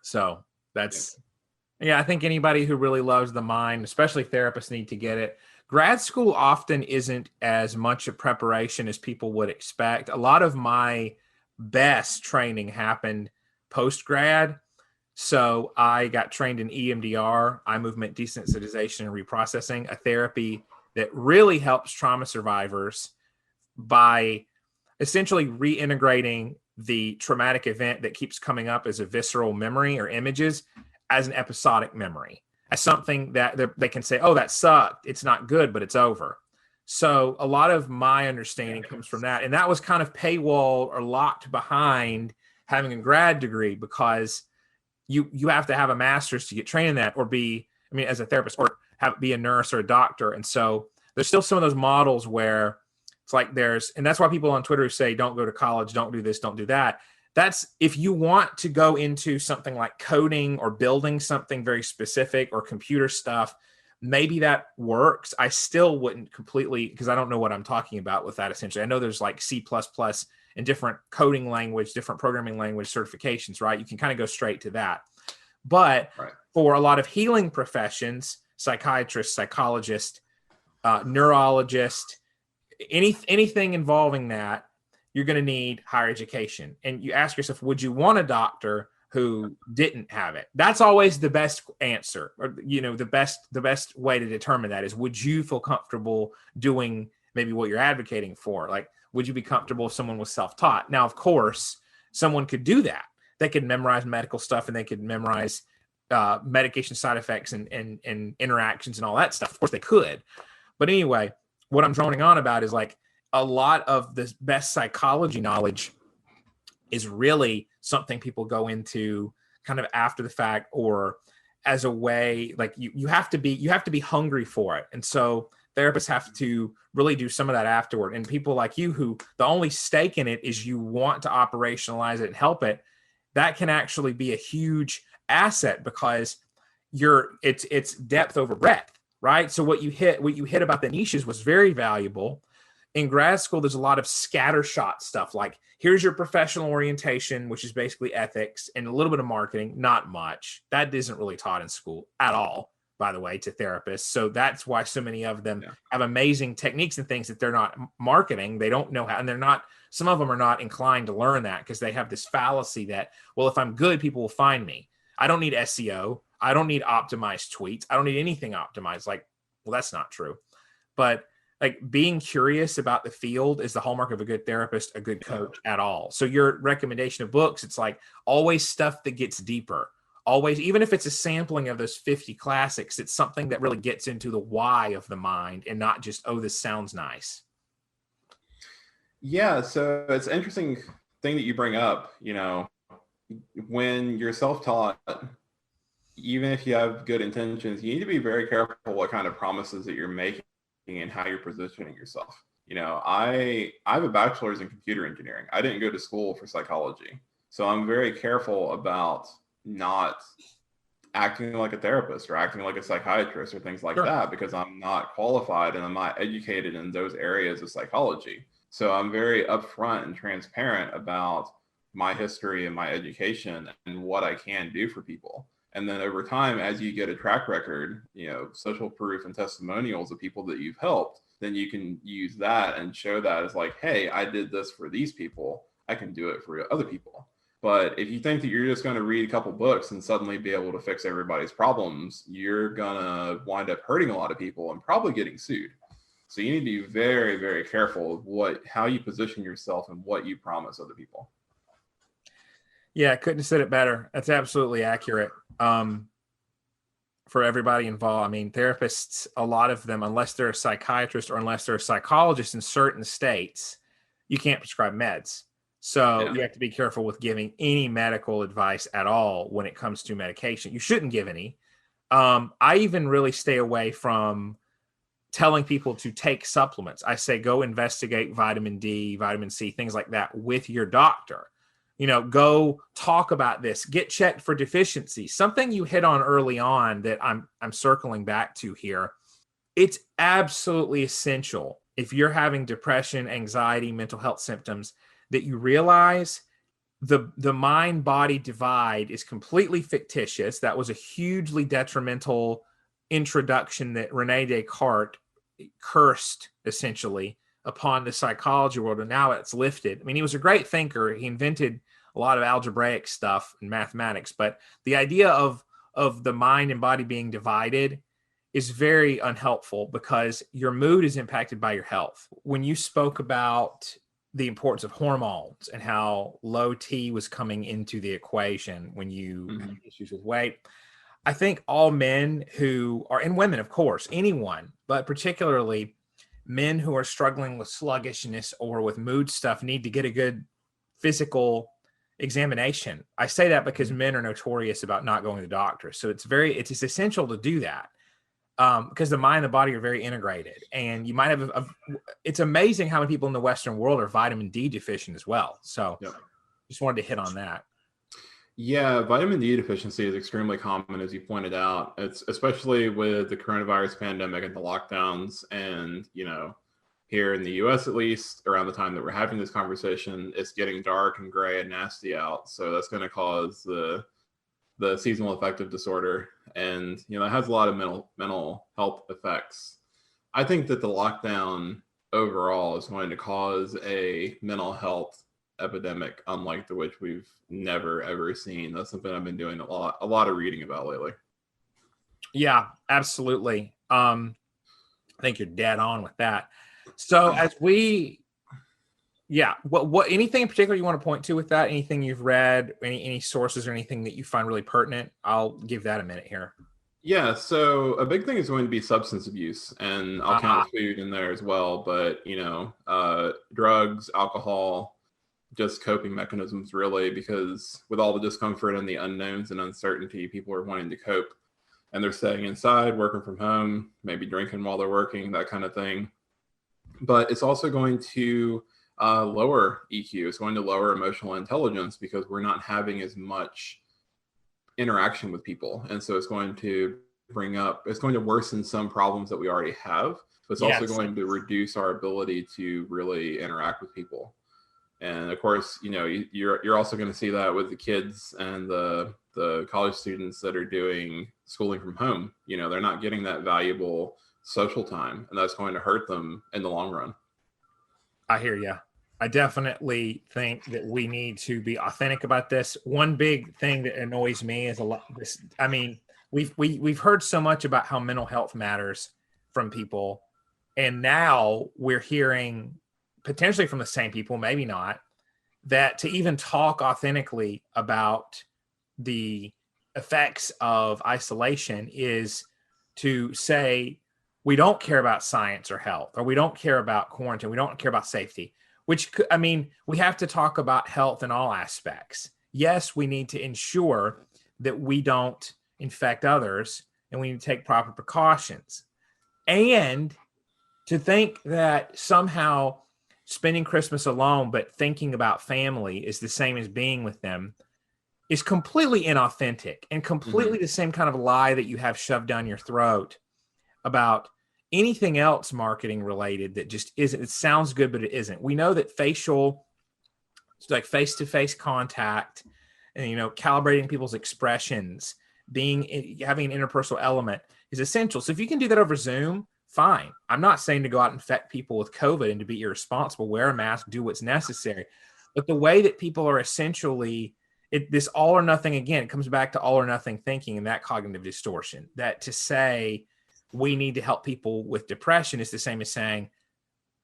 So that's yeah. I think anybody who really loves the mind, especially therapists, need to get it. Grad school often isn't as much a preparation as people would expect. A lot of my best training happened post-grad. So I got trained in EMDR, eye movement desensitization and reprocessing, a therapy that really helps trauma survivors by essentially reintegrating the traumatic event that keeps coming up as a visceral memory or images as an episodic memory, as something that they can say, oh, that sucked. It's not good, but it's over. So a lot of my understanding comes from that. And that was kind of paywall or locked behind having a grad degree, because you have to have a master's to get trained in that, or as a therapist, or be a nurse or a doctor. And so there's still some of those models where it's like and that's why people on Twitter say, don't go to college, don't do this, don't do that. That's if you want to go into something like coding or building something very specific or computer stuff, maybe that works. I still wouldn't completely, because I don't know what I'm talking about with that essentially. I know there's like C++ and different coding language, different programming language certifications, right? You can kind of go straight to that. But for a lot of healing professions, psychiatrists, psychologists, neurologists, anything involving that, you're going to need higher education. And you ask yourself, would you want a doctor who didn't have it? That's always the best answer, or the best way to determine that is, would you feel comfortable doing maybe what you're advocating for? Like, would you be comfortable if someone was self-taught? Now, of course, someone could do that. They could memorize medical stuff, and they could memorize medication side effects and interactions and all that stuff. Of course, they could. But anyway, what I'm droning on about is like a lot of the best psychology knowledge is really something people go into kind of after the fact, or as a way, like you have to be hungry for it. And so therapists have to really do some of that afterward. And people like you, who the only stake in it is you want to operationalize it and help it, that can actually be a huge asset because it's depth over breadth, right? So what you hit about the niches was very valuable. In grad school, there's a lot of scattershot stuff, like here's your professional orientation, which is basically ethics, and a little bit of marketing. Not much. That isn't really taught in school at all, by the way, to therapists. So that's why so many of them have amazing techniques and things that they're not marketing. They don't know how, and some of them are not inclined to learn that because they have this fallacy that, well, if I'm good, people will find me. I don't need SEO. I don't need optimized tweets. I don't need anything optimized. Like, well, that's not true. But like being curious about the field is the hallmark of a good therapist, a good coach at all. So your recommendation of books, it's like always stuff that gets deeper. Always, even if it's a sampling of those 50 classics, it's something that really gets into the why of the mind and not just, oh, this sounds nice. Yeah, so it's an interesting thing that you bring up, when you're self-taught, even if you have good intentions, you need to be very careful what kind of promises that you're making and how you're positioning yourself. I have a bachelor's in computer engineering. I didn't go to school for psychology. So I'm very careful about not acting like a therapist or acting like a psychiatrist or things like that, because I'm not qualified and I'm not educated in those areas of psychology. So I'm very upfront and transparent about my history and my education and what I can do for people. And then over time, as you get a track record, social proof and testimonials of people that you've helped, then you can use that and show that as like, hey, I did this for these people. I can do it for other people. But if you think that you're just going to read a couple books and suddenly be able to fix everybody's problems, you're going to wind up hurting a lot of people and probably getting sued. So you need to be very, very careful of how you position yourself and what you promise other people. Yeah, couldn't have said it better. That's absolutely accurate. For everybody involved. I mean, therapists, a lot of them, unless they're a psychiatrist or unless they're a psychologist in certain states, you can't prescribe meds. So you have to be careful with giving any medical advice at all when it comes to medication. You shouldn't give any. I even really stay away from telling people to take supplements. I say, go investigate vitamin D, vitamin C, things like that with your doctor. Go talk about this, get checked for deficiencies. Something you hit on early on that I'm circling back to here. It's absolutely essential if you're having depression, anxiety, mental health symptoms, that you realize the mind-body divide is completely fictitious. That was a hugely detrimental introduction that Rene Descartes cursed, essentially, upon the psychology world, and now it's lifted. I mean, he was a great thinker. He invented a lot of algebraic stuff and mathematics, but the idea of the mind and body being divided is very unhelpful because your mood is impacted by your health. When you spoke about the importance of hormones and how low T was coming into the equation when you had issues with weight, I think all men who are, and women, of course, anyone, but particularly men who are struggling with sluggishness or with mood stuff need to get a good physical examination. I say that because men are notorious about not going to the doctor. So it's essential to do that because the mind and the body are very integrated. And you might have, it's amazing how many people in the Western world are vitamin D deficient as well. So just wanted to hit on that. Yeah, vitamin D deficiency is extremely common, as you pointed out. It's especially with the coronavirus pandemic and the lockdowns. And, here in the US, at least, around the time that we're having this conversation, it's getting dark and gray and nasty out. So that's going to cause the seasonal affective disorder. And, it has a lot of mental health effects. I think that the lockdown overall is going to cause a mental health epidemic unlike the which we've never ever seen. That's something I've been doing a lot of reading about lately. Yeah, absolutely. I think you're dead on with that. So as what anything in particular you want to point to with that? Anything you've read, any sources or anything that you find really pertinent? I'll give that a minute here. Yeah, so a big thing is going to be substance abuse, and I'll count food in there as well, but drugs, alcohol, just coping mechanisms really, because with all the discomfort and the unknowns and uncertainty, people are wanting to cope, and they're staying inside, working from home, maybe drinking while they're working, that kind of thing. But it's also going to Lower EQ. It's going to lower emotional intelligence because we're not having as much interaction with people. And so it's going to worsen some problems that we already have, but it's also going to reduce our ability to really interact with people. And of course, you're also going to see that with the kids and the college students that are doing schooling from home. They're not getting that valuable social time, and that's going to hurt them in the long run. I hear you. I definitely think that we need to be authentic about this. One big thing that annoys me is we've heard so much about how mental health matters from people, and now we're hearing potentially from the same people, maybe not, that to even talk authentically about the effects of isolation is to say we don't care about science or health, or we don't care about quarantine, we don't care about safety, which, we have to talk about health in all aspects. Yes, we need to ensure that we don't infect others, and we need to take proper precautions. And to think that somehow spending Christmas alone but thinking about family is the same as being with them is completely inauthentic and completely the same kind of lie that you have shoved down your throat about anything else marketing related that just isn't. It sounds good, but it isn't. We know that face-to-face contact and, calibrating people's expressions, having an interpersonal element is essential. So if you can do that over Zoom, fine. I'm not saying to go out and infect people with COVID and to be irresponsible, wear a mask, do what's necessary. But the way that people are essentially, this all or nothing, again, it comes back to all or nothing thinking and that cognitive distortion, that to say we need to help people with depression is the same as saying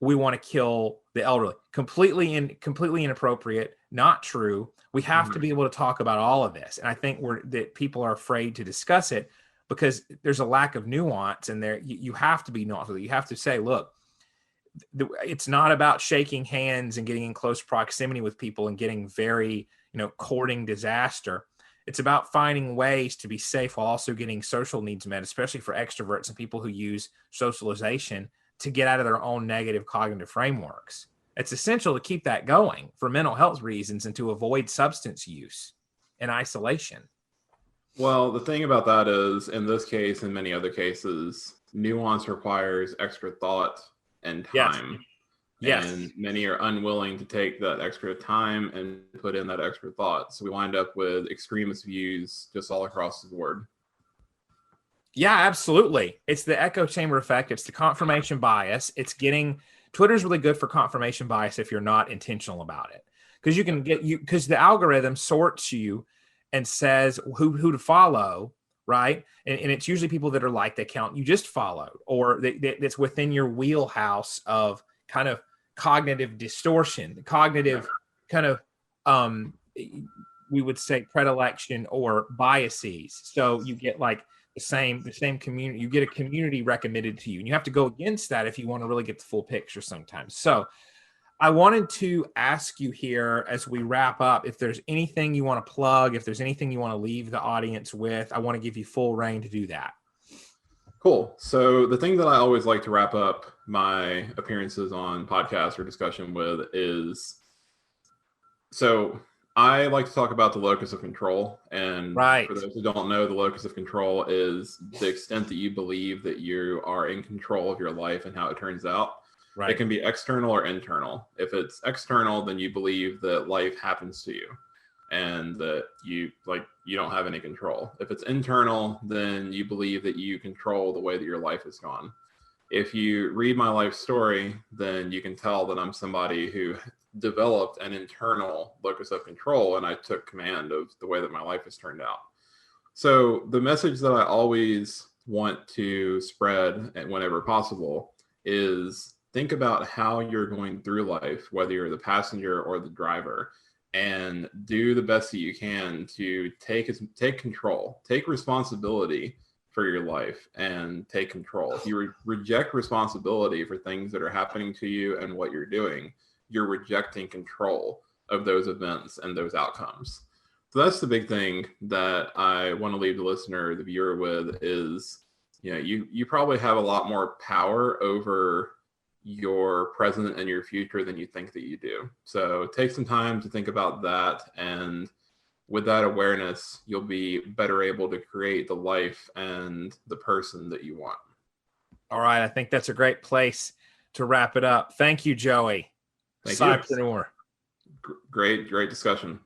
we want to kill the elderly. Completely inappropriate, not true. We have to be able to talk about all of this. And I think that people are afraid to discuss it because there's a lack of nuance, and you have to be nuanced. You have to say, look, it's not about shaking hands and getting in close proximity with people and getting very, courting disaster. It's about finding ways to be safe while also getting social needs met, especially for extroverts and people who use socialization to get out of their own negative cognitive frameworks. It's essential to keep that going for mental health reasons and to avoid substance use and isolation. Well, the thing about that is, in this case and many other cases, nuance requires extra thought and time. Yes. And many are unwilling to take that extra time and put in that extra thought. So we wind up with extremist views just all across the board. Yeah, absolutely. It's the echo chamber effect. It's the confirmation bias. Twitter's really good for confirmation bias if you're not intentional about it. Because the algorithm sorts you and says who to follow, right? And it's usually people that are like the account you just followed, or that's within your wheelhouse of kind of cognitive distortion, cognitive kind of, we would say predilection or biases. So you get like the same community, you get a community recommended to you, and you have to go against that if you want to really get the full picture sometimes. So I wanted to ask you here as we wrap up, if there's anything you want to plug, if there's anything you want to leave the audience with, I want to give you full reign to do that. Cool. So the thing that I always like to wrap up my appearances on podcasts or discussion with is, so I like to talk about the locus of control. And for those who don't know, the locus of control is the extent that you believe that you are in control of your life and how it turns out. Right. It can be external or internal. If it's external, then you believe that life happens to you and that you don't have any control. If it's internal, then you believe that you control the way that your life has gone. If you read my life story, then you can tell that I'm somebody who developed an internal locus of control, and I took command of the way that my life has turned out. So the message that I always want to spread whenever possible is think about how you're going through life, whether you're the passenger or the driver, and do the best that you can to take control, take responsibility for your life and take control. If you reject responsibility for things that are happening to you and what you're doing, you're rejecting control of those events and those outcomes. So that's the big thing that I want to leave the listener, the viewer with is, you probably have a lot more power over your present and your future than you think that you do. So take some time to think about that. And with that awareness, you'll be better able to create the life and the person that you want. All right. I think that's a great place to wrap it up. Thank you, Joey. Thank you. Psypreneur. Great discussion.